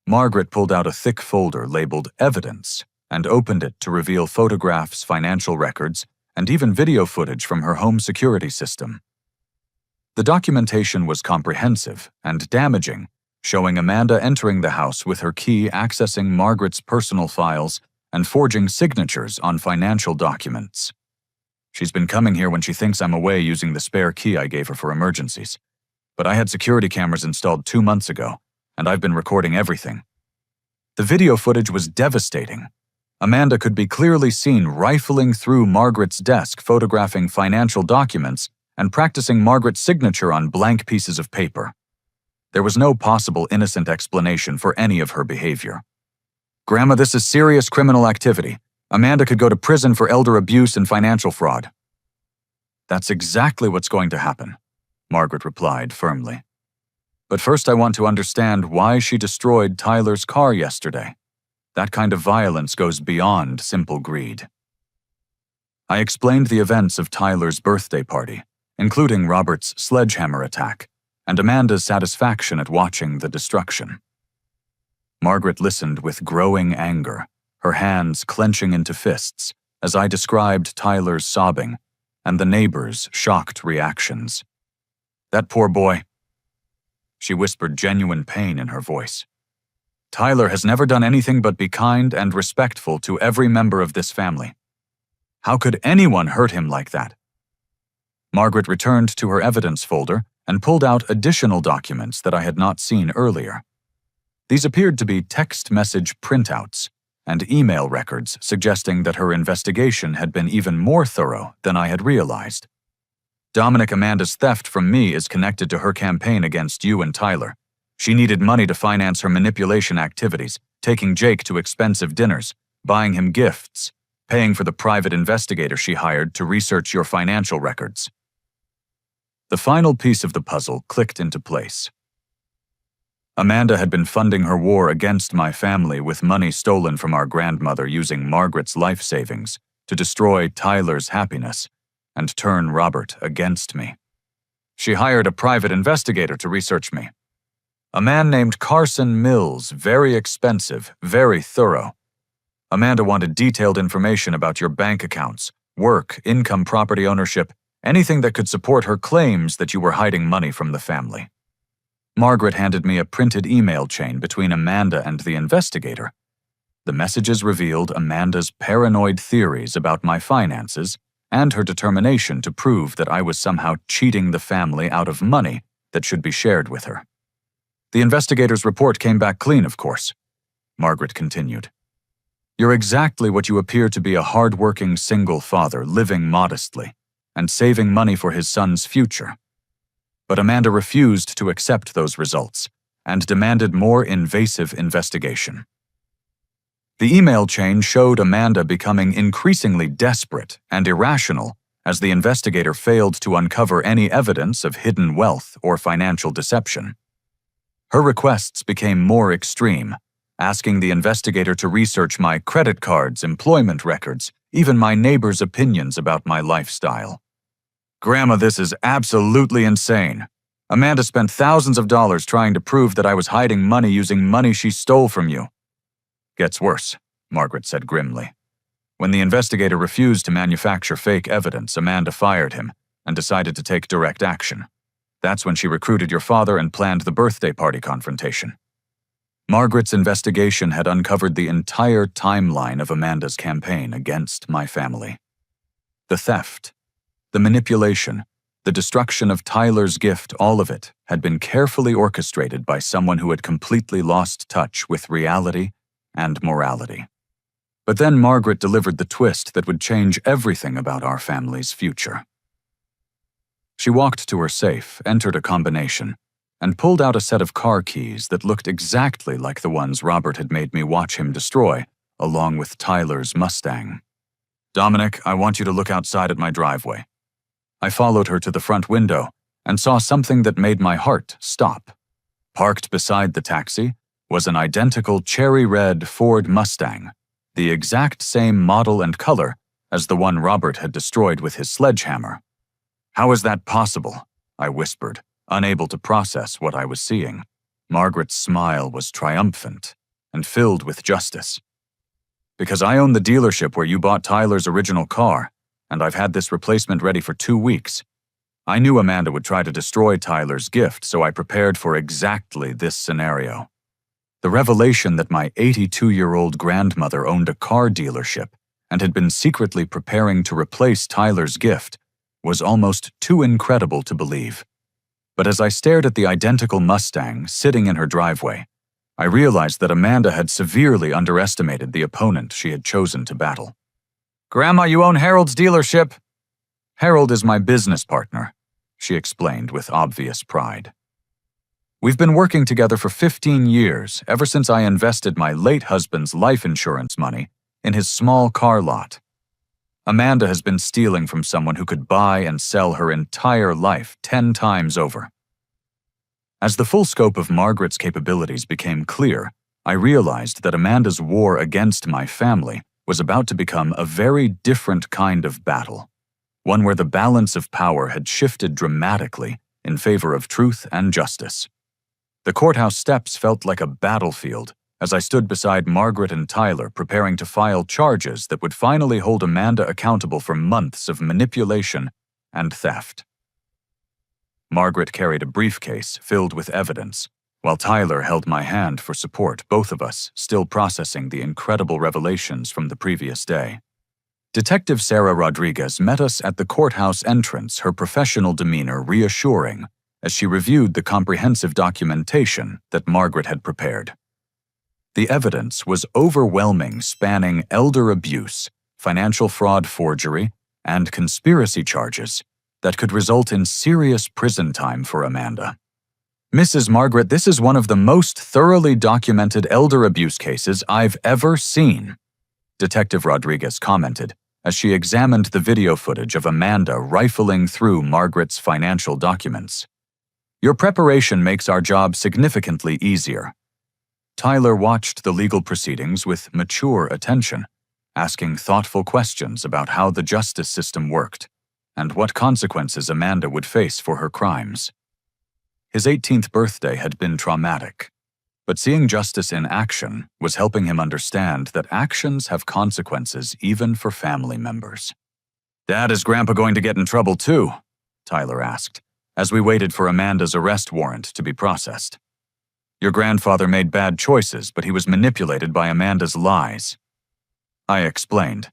Margaret pulled out a thick folder labeled Evidence and opened it to reveal photographs, financial records, and even video footage from her home security system. The documentation was comprehensive and damaging, showing Amanda entering the house with her key, accessing Margaret's personal files, and forging signatures on financial documents. She's been coming here when she thinks I'm away using the spare key I gave her for emergencies. But I had security cameras installed 2 months ago, and I've been recording everything. The video footage was devastating. Amanda could be clearly seen rifling through Margaret's desk, photographing financial documents and practicing Margaret's signature on blank pieces of paper. There was no possible innocent explanation for any of her behavior. Grandma, this is serious criminal activity. Amanda could go to prison for elder abuse and financial fraud. That's exactly what's going to happen, Margaret replied firmly. But first I want to understand why she destroyed Tyler's car yesterday. That kind of violence goes beyond simple greed. I explained the events of Tyler's birthday party, including Robert's sledgehammer attack, and Amanda's satisfaction at watching the destruction. Margaret listened with growing anger, her hands clenching into fists, as I described Tyler's sobbing and the neighbors' shocked reactions. That poor boy. She whispered genuine pain in her voice. Tyler has never done anything but be kind and respectful to every member of this family. How could anyone hurt him like that? Margaret returned to her evidence folder and pulled out additional documents that I had not seen earlier. These appeared to be text message printouts and email records suggesting that her investigation had been even more thorough than I had realized. Dominic, Amanda's theft from me is connected to her campaign against you and Tyler. She needed money to finance her manipulation activities, taking Jake to expensive dinners, buying him gifts, paying for the private investigator she hired to research your financial records. The final piece of the puzzle clicked into place. Amanda had been funding her war against my family with money stolen from our grandmother using Margaret's life savings to destroy Tyler's happiness and turn Robert against me. She hired a private investigator to research me. A man named Carson Mills, very expensive, very thorough. Amanda wanted detailed information about your bank accounts, work, income, property ownership, anything that could support her claims that you were hiding money from the family. Margaret handed me a printed email chain between Amanda and the investigator. The messages revealed Amanda's paranoid theories about my finances and her determination to prove that I was somehow cheating the family out of money that should be shared with her. The investigator's report came back clean, of course. Margaret continued. You're exactly what you appear to be, a hard-working single father living modestly and saving money for his son's future. But Amanda refused to accept those results and demanded more invasive investigation. The email chain showed Amanda becoming increasingly desperate and irrational as the investigator failed to uncover any evidence of hidden wealth or financial deception. Her requests became more extreme, asking the investigator to research my credit cards, employment records, even my neighbors' opinions about my lifestyle. Grandma, this is absolutely insane. Amanda spent thousands of dollars trying to prove that I was hiding money using money she stole from you. Gets worse, Margaret said grimly. When the investigator refused to manufacture fake evidence, Amanda fired him and decided to take direct action. That's when she recruited your father and planned the birthday party confrontation. Margaret's investigation had uncovered the entire timeline of Amanda's campaign against my family. The theft, the manipulation, the destruction of Tyler's gift, all of it had been carefully orchestrated by someone who had completely lost touch with reality and morality. But then Margaret delivered the twist that would change everything about our family's future. She walked to her safe, entered a combination, and pulled out a set of car keys that looked exactly like the ones Robert had made me watch him destroy, along with Tyler's Mustang. "Dominic, I want you to look outside at my driveway." I followed her to the front window and saw something that made my heart stop. Parked beside the taxi was an identical cherry red Ford Mustang, the exact same model and color as the one Robert had destroyed with his sledgehammer. "How is that possible?" I whispered, unable to process what I was seeing. Margaret's smile was triumphant and filled with justice. "Because I own the dealership where you bought Tyler's original car, and I've had this replacement ready for 2 weeks. I knew Amanda would try to destroy Tyler's gift, so I prepared for exactly this scenario." The revelation that my 82-year-old grandmother owned a car dealership and had been secretly preparing to replace Tyler's gift was almost too incredible to believe. But as I stared at the identical Mustang sitting in her driveway, I realized that Amanda had severely underestimated the opponent she had chosen to battle. "Grandma, you own Harold's dealership." "Harold is my business partner," she explained with obvious pride. "We've been working together for 15 years, ever since I invested my late husband's life insurance money in his small car lot. Amanda has been stealing from someone who could buy and sell her entire life 10 times over." As the full scope of Margaret's capabilities became clear, I realized that Amanda's war against my family was about to become a very different kind of battle, one where the balance of power had shifted dramatically in favor of truth and justice. The courthouse steps felt like a battlefield as I stood beside Margaret and Tyler preparing to file charges that would finally hold Amanda accountable for months of manipulation and theft. Margaret carried a briefcase filled with evidence, while Tyler held my hand for support, both of us still processing the incredible revelations from the previous day. Detective Sarah Rodriguez met us at the courthouse entrance, her professional demeanor reassuring as she reviewed the comprehensive documentation that Margaret had prepared. The evidence was overwhelming, spanning elder abuse, financial fraud, forgery, and conspiracy charges that could result in serious prison time for Amanda. "Mrs. Margaret, this is one of the most thoroughly documented elder abuse cases I've ever seen," Detective Rodriguez commented as she examined the video footage of Amanda rifling through Margaret's financial documents. "Your preparation makes our job significantly easier." Tyler watched the legal proceedings with mature attention, asking thoughtful questions about how the justice system worked and what consequences Amanda would face for her crimes. His 18th birthday had been traumatic, but seeing justice in action was helping him understand that actions have consequences even for family members. "Dad, is Grandpa going to get in trouble too?" Tyler asked, as we waited for Amanda's arrest warrant to be processed. "Your grandfather made bad choices, but he was manipulated by Amanda's lies," I explained.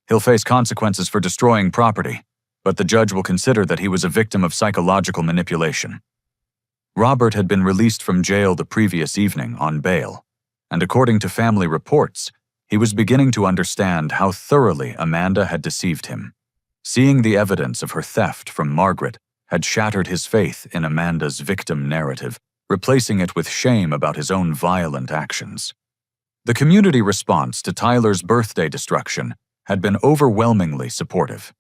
"He'll face consequences for destroying property, but the judge will consider that he was a victim of psychological manipulation." Robert had been released from jail the previous evening on bail, and according to family reports, he was beginning to understand how thoroughly Amanda had deceived him. Seeing the evidence of her theft from Margaret had shattered his faith in Amanda's victim narrative, replacing it with shame about his own violent actions. The community response to Tyler's birthday destruction had been overwhelmingly supportive.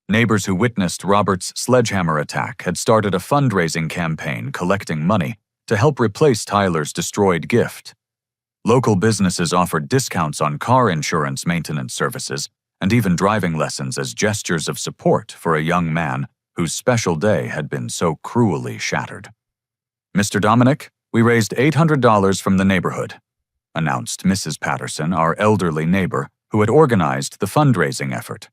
Neighbors who witnessed Robert's sledgehammer attack had started a fundraising campaign collecting money to help replace Tyler's destroyed gift. Local businesses offered discounts on car insurance maintenance services and even driving lessons as gestures of support for a young man whose special day had been so cruelly shattered. "Mr. Dominic, we raised $800 from the neighborhood," announced Mrs. Patterson, our elderly neighbor, who had organized the fundraising effort.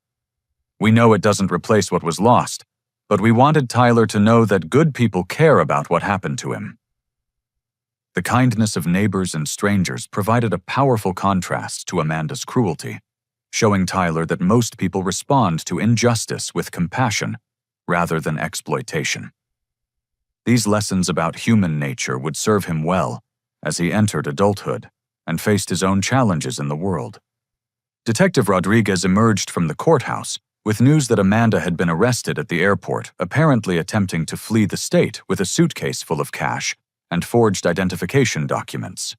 "We know it doesn't replace what was lost, but we wanted Tyler to know that good people care about what happened to him." The kindness of neighbors and strangers provided a powerful contrast to Amanda's cruelty, showing Tyler that most people respond to injustice with compassion rather than exploitation. These lessons about human nature would serve him well as he entered adulthood and faced his own challenges in the world. Detective Rodriguez emerged from the courthouse with news that Amanda had been arrested at the airport, apparently attempting to flee the state with a suitcase full of cash and forged identification documents.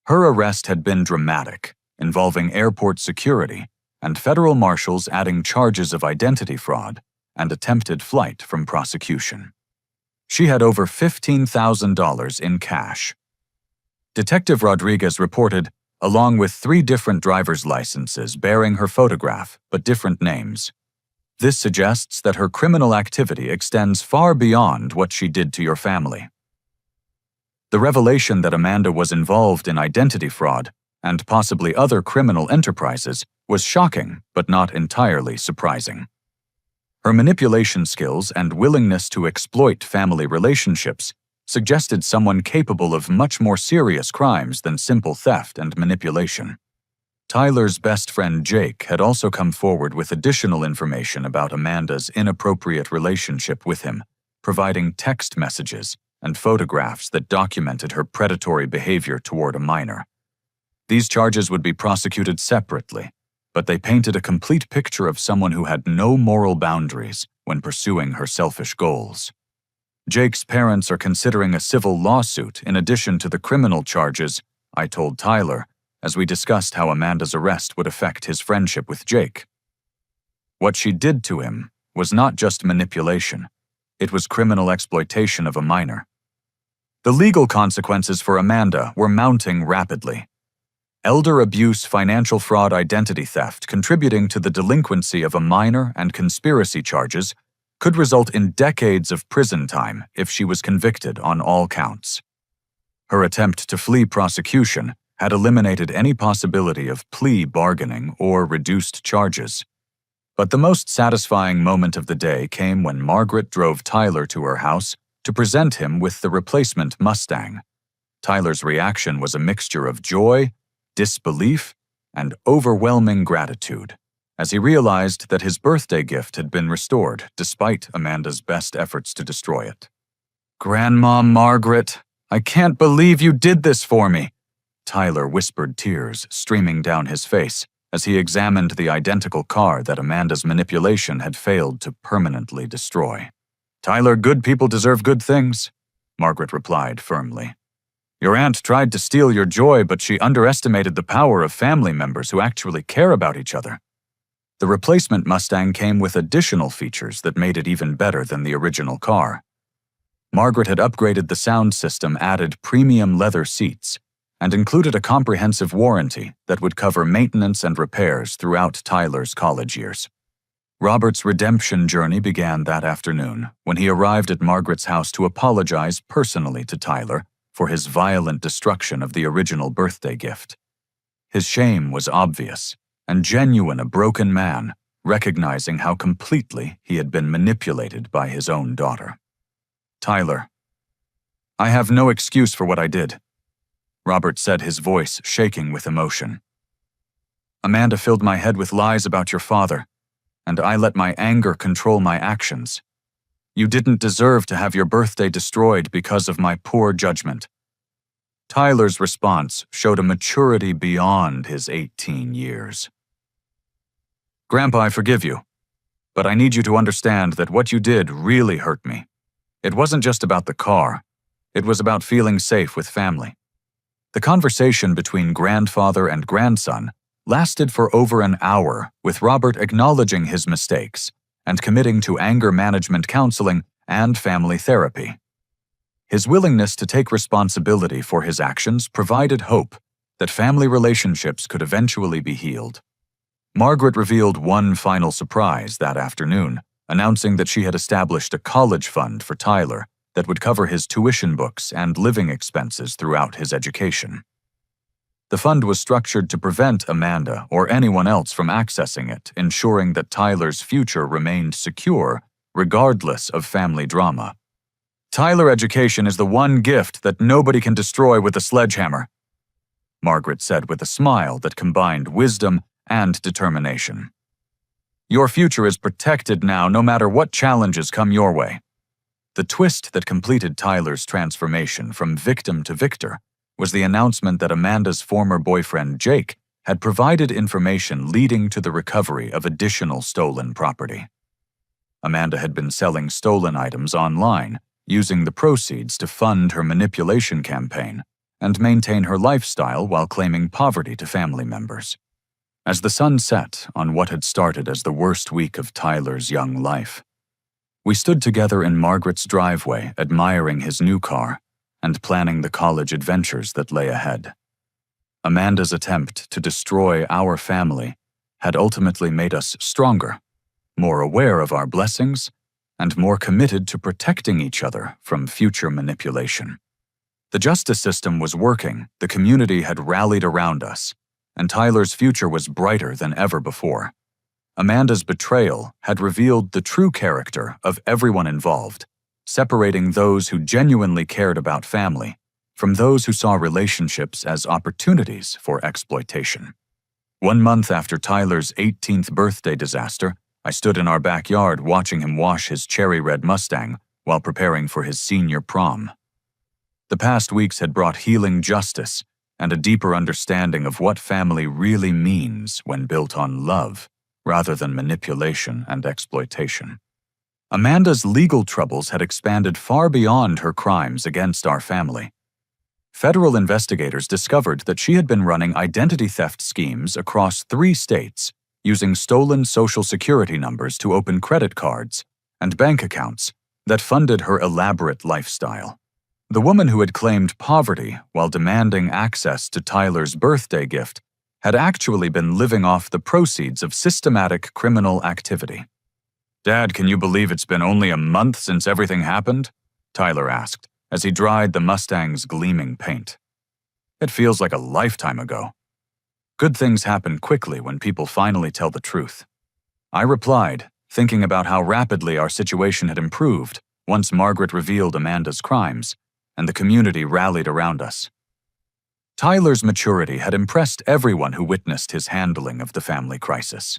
Her arrest had been dramatic, involving airport security and federal marshals adding charges of identity fraud and attempted flight from prosecution. She had over $15,000 in cash. Detective Rodriguez reported, along with 3 different driver's licenses bearing her photograph but different names. This suggests that her criminal activity extends far beyond what she did to your family. The revelation that Amanda was involved in identity fraud and possibly other criminal enterprises was shocking but not entirely surprising. Her manipulation skills and willingness to exploit family relationships suggested someone capable of much more serious crimes than simple theft and manipulation. Tyler's best friend Jake had also come forward with additional information about Amanda's inappropriate relationship with him, providing text messages and photographs that documented her predatory behavior toward a minor. These charges would be prosecuted separately, but they painted a complete picture of someone who had no moral boundaries when pursuing her selfish goals. Jake's parents are considering a civil lawsuit in addition to the criminal charges, I told Tyler, as we discussed how Amanda's arrest would affect his friendship with Jake. What she did to him was not just manipulation, it was criminal exploitation of a minor. The legal consequences for Amanda were mounting rapidly. Elder abuse, financial fraud, identity theft contributing to the delinquency of a minor and conspiracy charges could result in decades of prison time if she was convicted on all counts. Her attempt to flee prosecution had eliminated any possibility of plea bargaining or reduced charges. But the most satisfying moment of the day came when Margaret drove Tyler to her house to present him with the replacement Mustang. Tyler's reaction was a mixture of joy, disbelief, and overwhelming gratitude, as he realized that his birthday gift had been restored despite Amanda's best efforts to destroy it. "Grandma Margaret, I can't believe you did this for me," Tyler whispered, tears streaming down his face as he examined the identical car that Amanda's manipulation had failed to permanently destroy. "Tyler, good people deserve good things," Margaret replied firmly. "Your aunt tried to steal your joy, but she underestimated the power of family members who actually care about each other." The replacement Mustang came with additional features that made it even better than the original car. Margaret had upgraded the sound system, added premium leather seats, and included a comprehensive warranty that would cover maintenance and repairs throughout Tyler's college years. Robert's redemption journey began that afternoon when he arrived at Margaret's house to apologize personally to Tyler for his violent destruction of the original birthday gift. His shame was obvious, and genuine, a broken man, recognizing how completely he had been manipulated by his own daughter. "Tyler, I have no excuse for what I did," Robert said, his voice shaking with emotion. "Amanda filled my head with lies about your father, and I let my anger control my actions. You didn't deserve to have your birthday destroyed because of my poor judgment." Tyler's response showed a maturity beyond his 18 years. "Grandpa, I forgive you, but I need you to understand that what you did really hurt me. It wasn't just about the car. It was about feeling safe with family." The conversation between grandfather and grandson lasted for over an hour, with Robert acknowledging his mistakes and committing to anger management counseling and family therapy. His willingness to take responsibility for his actions provided hope that family relationships could eventually be healed. Margaret revealed one final surprise that afternoon, announcing that she had established a college fund for Tyler that would cover his tuition books and living expenses throughout his education. The fund was structured to prevent Amanda or anyone else from accessing it, ensuring that Tyler's future remained secure regardless of family drama. "Tyler education is the one gift that nobody can destroy with a sledgehammer," Margaret said with a smile that combined wisdom and determination. "Your future is protected now, no matter what challenges come your way." The twist that completed Tyler's transformation from victim to victor was the announcement that Amanda's former boyfriend, Jake, had provided information leading to the recovery of additional stolen property. Amanda had been selling stolen items online, using the proceeds to fund her manipulation campaign and maintain her lifestyle while claiming poverty to family members. As the sun set on what had started as the worst week of Tyler's young life, we stood together in Margaret's driveway, admiring his new car and planning the college adventures that lay ahead. Amanda's attempt to destroy our family had ultimately made us stronger, more aware of our blessings, and more committed to protecting each other from future manipulation. The justice system was working, the community had rallied around us, and Tyler's future was brighter than ever before. Amanda's betrayal had revealed the true character of everyone involved, separating those who genuinely cared about family from those who saw relationships as opportunities for exploitation. 1 month after Tyler's 18th birthday disaster, I stood in our backyard watching him wash his cherry red Mustang while preparing for his senior prom. The past weeks had brought healing justice and a deeper understanding of what family really means when built on love, rather than manipulation and exploitation. Amanda's legal troubles had expanded far beyond her crimes against our family. Federal investigators discovered that she had been running identity theft schemes across 3 states, using stolen Social Security numbers to open credit cards and bank accounts that funded her elaborate lifestyle. The woman who had claimed poverty while demanding access to Tyler's birthday gift had actually been living off the proceeds of systematic criminal activity. "Dad, can you believe it's been only a month since everything happened?" Tyler asked, as he dried the Mustang's gleaming paint. "It feels like a lifetime ago." Good things happen quickly when people finally tell the truth. I replied, thinking about how rapidly our situation had improved once Margaret revealed Amanda's crimes, and the community rallied around us. Tyler's maturity had impressed everyone who witnessed his handling of the family crisis.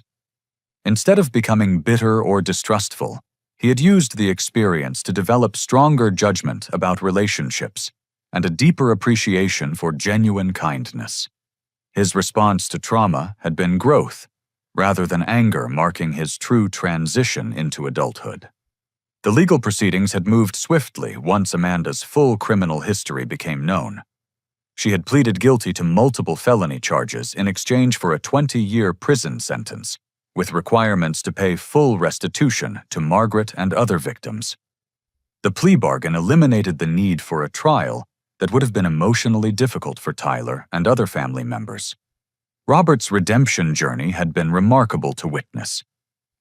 Instead of becoming bitter or distrustful, he had used the experience to develop stronger judgment about relationships and a deeper appreciation for genuine kindness. His response to trauma had been growth, rather than anger, marking his true transition into adulthood. The legal proceedings had moved swiftly once Amanda's full criminal history became known. She had pleaded guilty to multiple felony charges in exchange for a 20-year prison sentence, with requirements to pay full restitution to Margaret and other victims. The plea bargain eliminated the need for a trial that would have been emotionally difficult for Tyler and other family members. Robert's redemption journey had been remarkable to witness.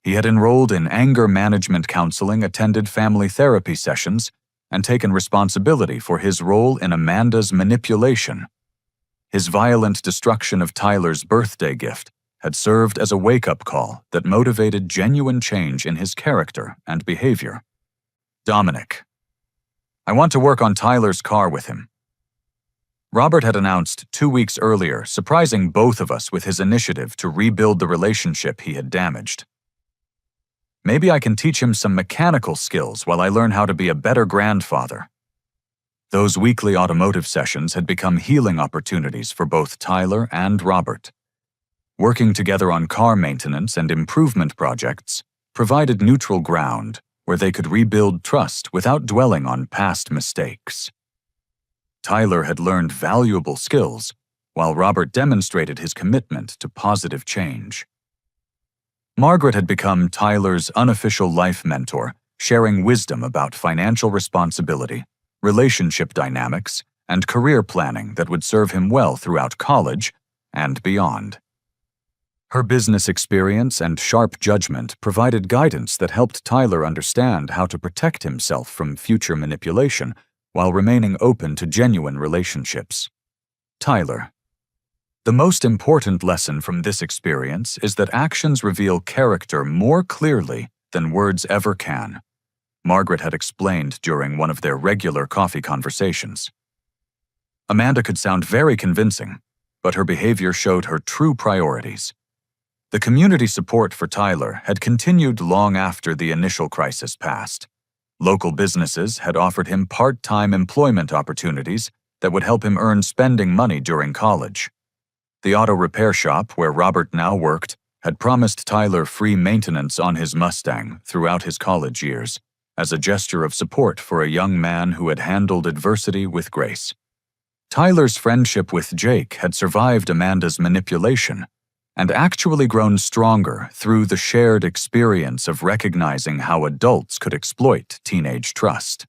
He had enrolled in anger management counseling, attended family therapy sessions, and taken responsibility for his role in Amanda's manipulation. His violent destruction of Tyler's birthday gift had served as a wake-up call that motivated genuine change in his character and behavior. Dominic. "I want to work on Tyler's car with him." Robert had announced 2 weeks earlier, surprising both of us with his initiative to rebuild the relationship he had damaged. "Maybe I can teach him some mechanical skills while I learn how to be a better grandfather." Those weekly automotive sessions had become healing opportunities for both Tyler and Robert. Working together on car maintenance and improvement projects provided neutral ground where they could rebuild trust without dwelling on past mistakes. Tyler had learned valuable skills, while Robert demonstrated his commitment to positive change. Margaret had become Tyler's unofficial life mentor, sharing wisdom about financial responsibility, relationship dynamics, and career planning that would serve him well throughout college and beyond. Her business experience and sharp judgment provided guidance that helped Tyler understand how to protect himself from future manipulation while remaining open to genuine relationships. Tyler. The most important lesson from this experience is that actions reveal character more clearly than words ever can, Margaret had explained during one of their regular coffee conversations. Amanda could sound very convincing, but her behavior showed her true priorities. The community support for Tyler had continued long after the initial crisis passed. Local businesses had offered him part-time employment opportunities that would help him earn spending money during college. The auto repair shop where Robert now worked had promised Tyler free maintenance on his Mustang throughout his college years, as a gesture of support for a young man who had handled adversity with grace. Tyler's friendship with Jake had survived Amanda's manipulation and actually grown stronger through the shared experience of recognizing how adults could exploit teenage trust.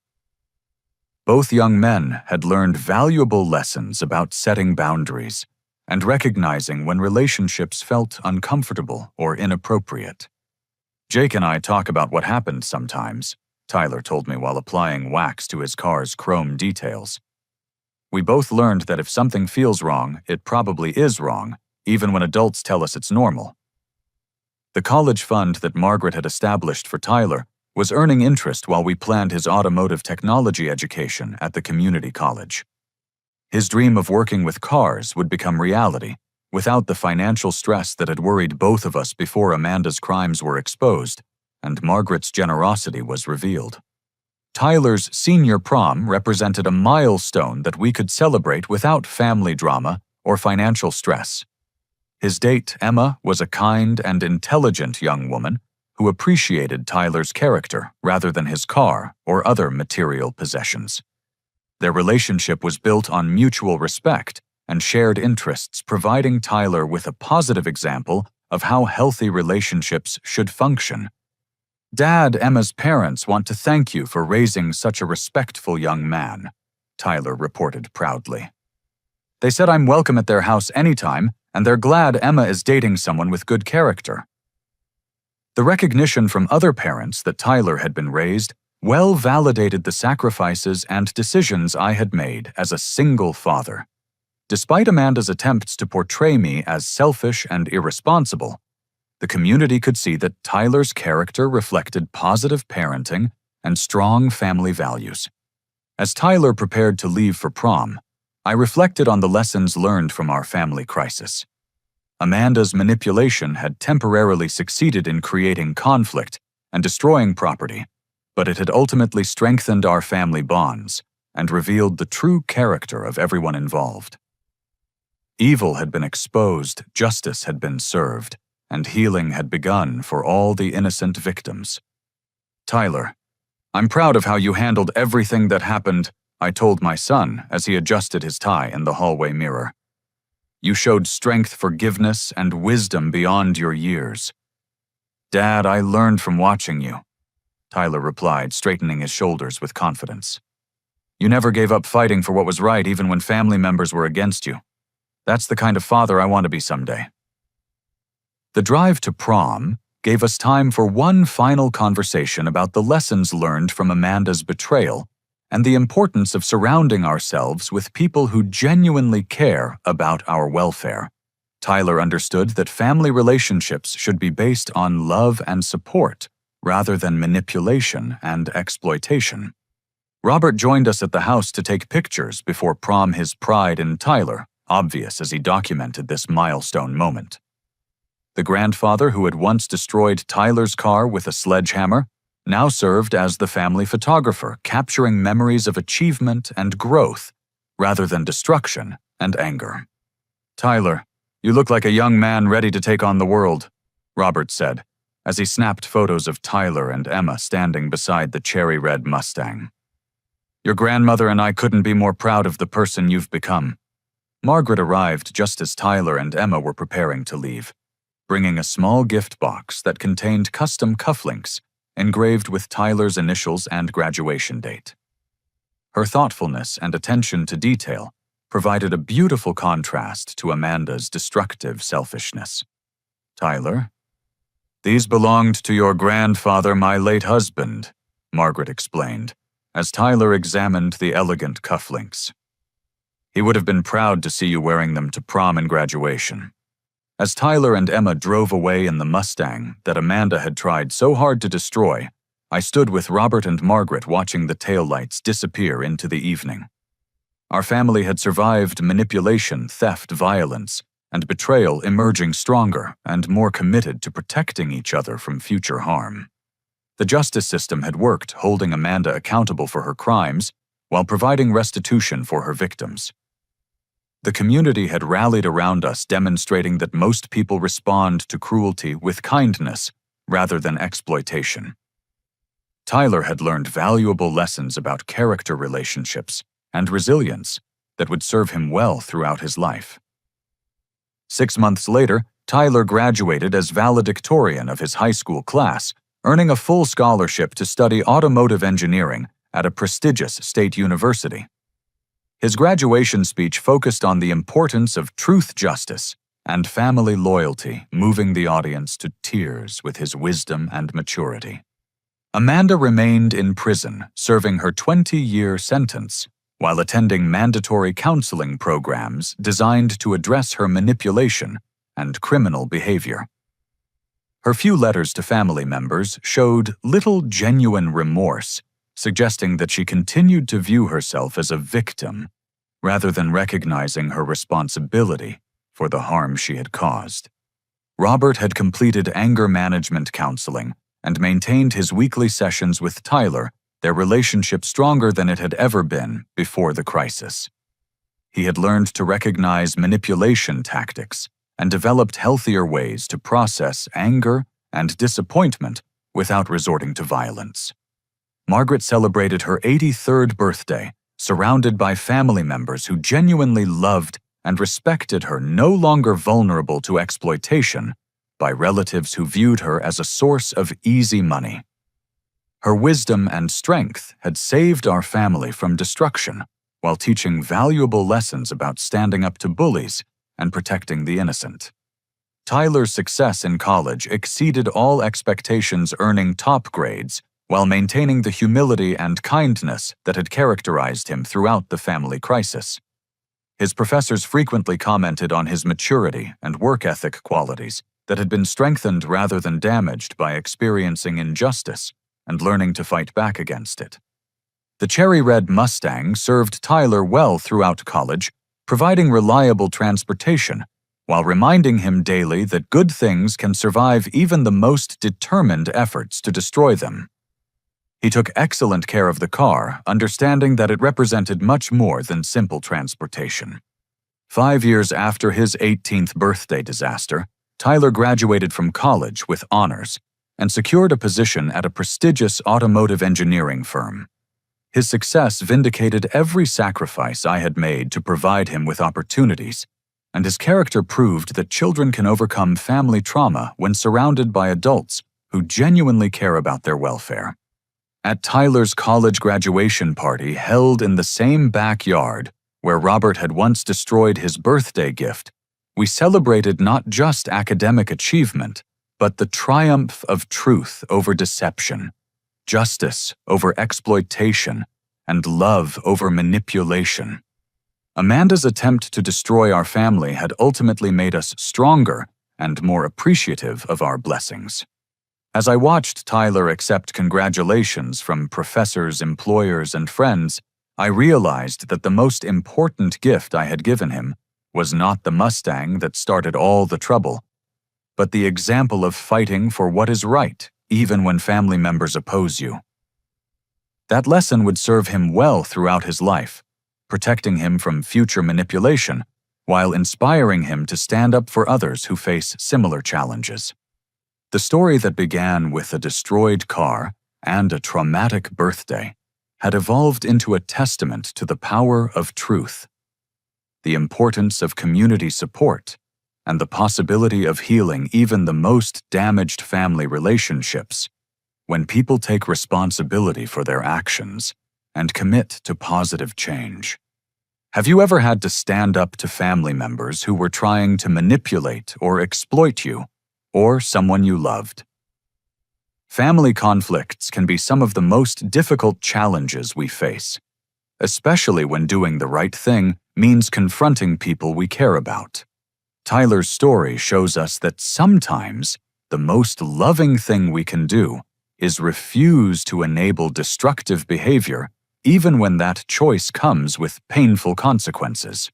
Both young men had learned valuable lessons about setting boundaries and recognizing when relationships felt uncomfortable or inappropriate. Jake and I talk about what happened sometimes, Tyler told me while applying wax to his car's chrome details. We both learned that if something feels wrong, it probably is wrong, even when adults tell us it's normal. The college fund that Margaret had established for Tyler was earning interest while we planned his automotive technology education at the community college. His dream of working with cars would become reality, without the financial stress that had worried both of us before Amanda's crimes were exposed and Margaret's generosity was revealed. Tyler's senior prom represented a milestone that we could celebrate without family drama or financial stress. His date, Emma, was a kind and intelligent young woman who appreciated Tyler's character rather than his car or other material possessions. Their relationship was built on mutual respect and shared interests, providing Tyler with a positive example of how healthy relationships should function. "Dad, Emma's parents want to thank you for raising such a respectful young man," Tyler reported proudly. "They said I'm welcome at their house anytime, and they're glad Emma is dating someone with good character." The recognition from other parents that Tyler had been raised well validated the sacrifices and decisions I had made as a single father. Despite Amanda's attempts to portray me as selfish and irresponsible, the community could see that Tyler's character reflected positive parenting and strong family values. As Tyler prepared to leave for prom, I reflected on the lessons learned from our family crisis. Amanda's manipulation had temporarily succeeded in creating conflict and destroying property, but it had ultimately strengthened our family bonds and revealed the true character of everyone involved. Evil had been exposed, justice had been served, and healing had begun for all the innocent victims. "Tyler, I'm proud of how you handled everything that happened," I told my son as he adjusted his tie in the hallway mirror. "You showed strength, forgiveness, and wisdom beyond your years." "Dad, I learned from watching you," Tyler replied, straightening his shoulders with confidence. "You never gave up fighting for what was right even when family members were against you. That's the kind of father I want to be someday." The drive to prom gave us time for one final conversation about the lessons learned from Amanda's betrayal and the importance of surrounding ourselves with people who genuinely care about our welfare. Tyler understood that family relationships should be based on love and support, rather than manipulation and exploitation. Robert joined us at the house to take pictures before prom, his pride in Tyler obvious as he documented this milestone moment. The grandfather who had once destroyed Tyler's car with a sledgehammer now served as the family photographer, capturing memories of achievement and growth rather than destruction and anger. "Tyler, you look like a young man ready to take on the world," Robert said, as he snapped photos of Tyler and Emma standing beside the cherry-red Mustang. "Your grandmother and I couldn't be more proud of the person you've become." Margaret arrived just as Tyler and Emma were preparing to leave, bringing a small gift box that contained custom cufflinks engraved with Tyler's initials and graduation date. Her thoughtfulness and attention to detail provided a beautiful contrast to Amanda's destructive selfishness. "Tyler, these belonged to your grandfather, my late husband," Margaret explained, as Tyler examined the elegant cufflinks. "He would have been proud to see you wearing them to prom and graduation." As Tyler and Emma drove away in the Mustang that Amanda had tried so hard to destroy, I stood with Robert and Margaret watching the taillights disappear into the evening. Our family had survived manipulation, theft, violence, and betrayal, emerging stronger and more committed to protecting each other from future harm. The justice system had worked, holding Amanda accountable for her crimes while providing restitution for her victims. The community had rallied around us, demonstrating that most people respond to cruelty with kindness rather than exploitation. Tyler had learned valuable lessons about character relationships and resilience that would serve him well throughout his life. 6 months later, Tyler graduated as valedictorian of his high school class, earning a full scholarship to study automotive engineering at a prestigious state university. His graduation speech focused on the importance of truth, justice, and family loyalty, moving the audience to tears with his wisdom and maturity. Amanda remained in prison, serving her 20-year sentence, while attending mandatory counseling programs designed to address her manipulation and criminal behavior. Her few letters to family members showed little genuine remorse, suggesting that she continued to view herself as a victim, rather than recognizing her responsibility for the harm she had caused. Robert had completed anger management counseling and maintained his weekly sessions with Tyler, their relationship stronger than it had ever been before the crisis. He had learned to recognize manipulation tactics and developed healthier ways to process anger and disappointment without resorting to violence. Margaret celebrated her 83rd birthday, surrounded by family members who genuinely loved and respected her, no longer vulnerable to exploitation by relatives who viewed her as a source of easy money. Her wisdom and strength had saved our family from destruction, while teaching valuable lessons about standing up to bullies and protecting the innocent. Tyler's success in college exceeded all expectations, earning top grades while maintaining the humility and kindness that had characterized him throughout the family crisis. His professors frequently commented on his maturity and work ethic qualities that had been strengthened rather than damaged by experiencing injustice and learning to fight back against it. The cherry red Mustang served Tyler well throughout college, providing reliable transportation while reminding him daily that good things can survive even the most determined efforts to destroy them. He took excellent care of the car, understanding that it represented much more than simple transportation. 5 years after his 18th birthday disaster, Tyler graduated from college with honors and secured a position at a prestigious automotive engineering firm. His success vindicated every sacrifice I had made to provide him with opportunities, and his character proved that children can overcome family trauma when surrounded by adults who genuinely care about their welfare. At Tyler's college graduation party, held in the same backyard where Robert had once destroyed his birthday gift, we celebrated not just academic achievement, but the triumph of truth over deception, justice over exploitation, and love over manipulation. Amanda's attempt to destroy our family had ultimately made us stronger and more appreciative of our blessings. As I watched Tyler accept congratulations from professors, employers, and friends, I realized that the most important gift I had given him was not the Mustang that started all the trouble, but the example of fighting for what is right, even when family members oppose you. That lesson would serve him well throughout his life, protecting him from future manipulation, while inspiring him to stand up for others who face similar challenges. The story that began with a destroyed car and a traumatic birthday had evolved into a testament to the power of truth, the importance of community support, and the possibility of healing even the most damaged family relationships when people take responsibility for their actions and commit to positive change. Have you ever had to stand up to family members who were trying to manipulate or exploit you or someone you loved? Family conflicts can be some of the most difficult challenges we face, especially when doing the right thing means confronting people we care about. Tyler's story shows us that sometimes the most loving thing we can do is refuse to enable destructive behavior, even when that choice comes with painful consequences.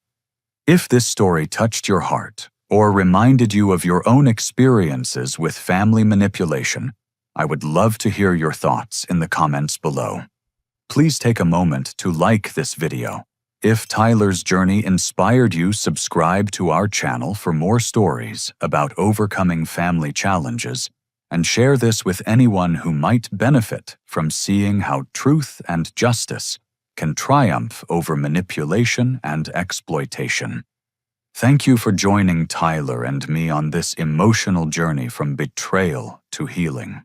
If this story touched your heart or reminded you of your own experiences with family manipulation, I would love to hear your thoughts in the comments below. Please take a moment to like this video If Tyler's journey inspired you, subscribe to our channel for more stories about overcoming family challenges, and share this with anyone who might benefit from seeing how truth and justice can triumph over manipulation and exploitation. Thank you for joining Tyler and me on this emotional journey from betrayal to healing.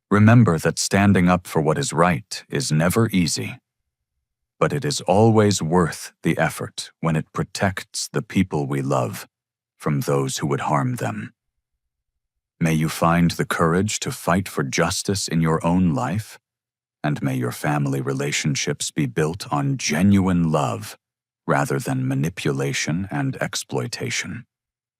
Remember that standing up for what is right is never easy, but it is always worth the effort when it protects the people we love from those who would harm them. May you find the courage to fight for justice in your own life, and may your family relationships be built on genuine love rather than manipulation and exploitation.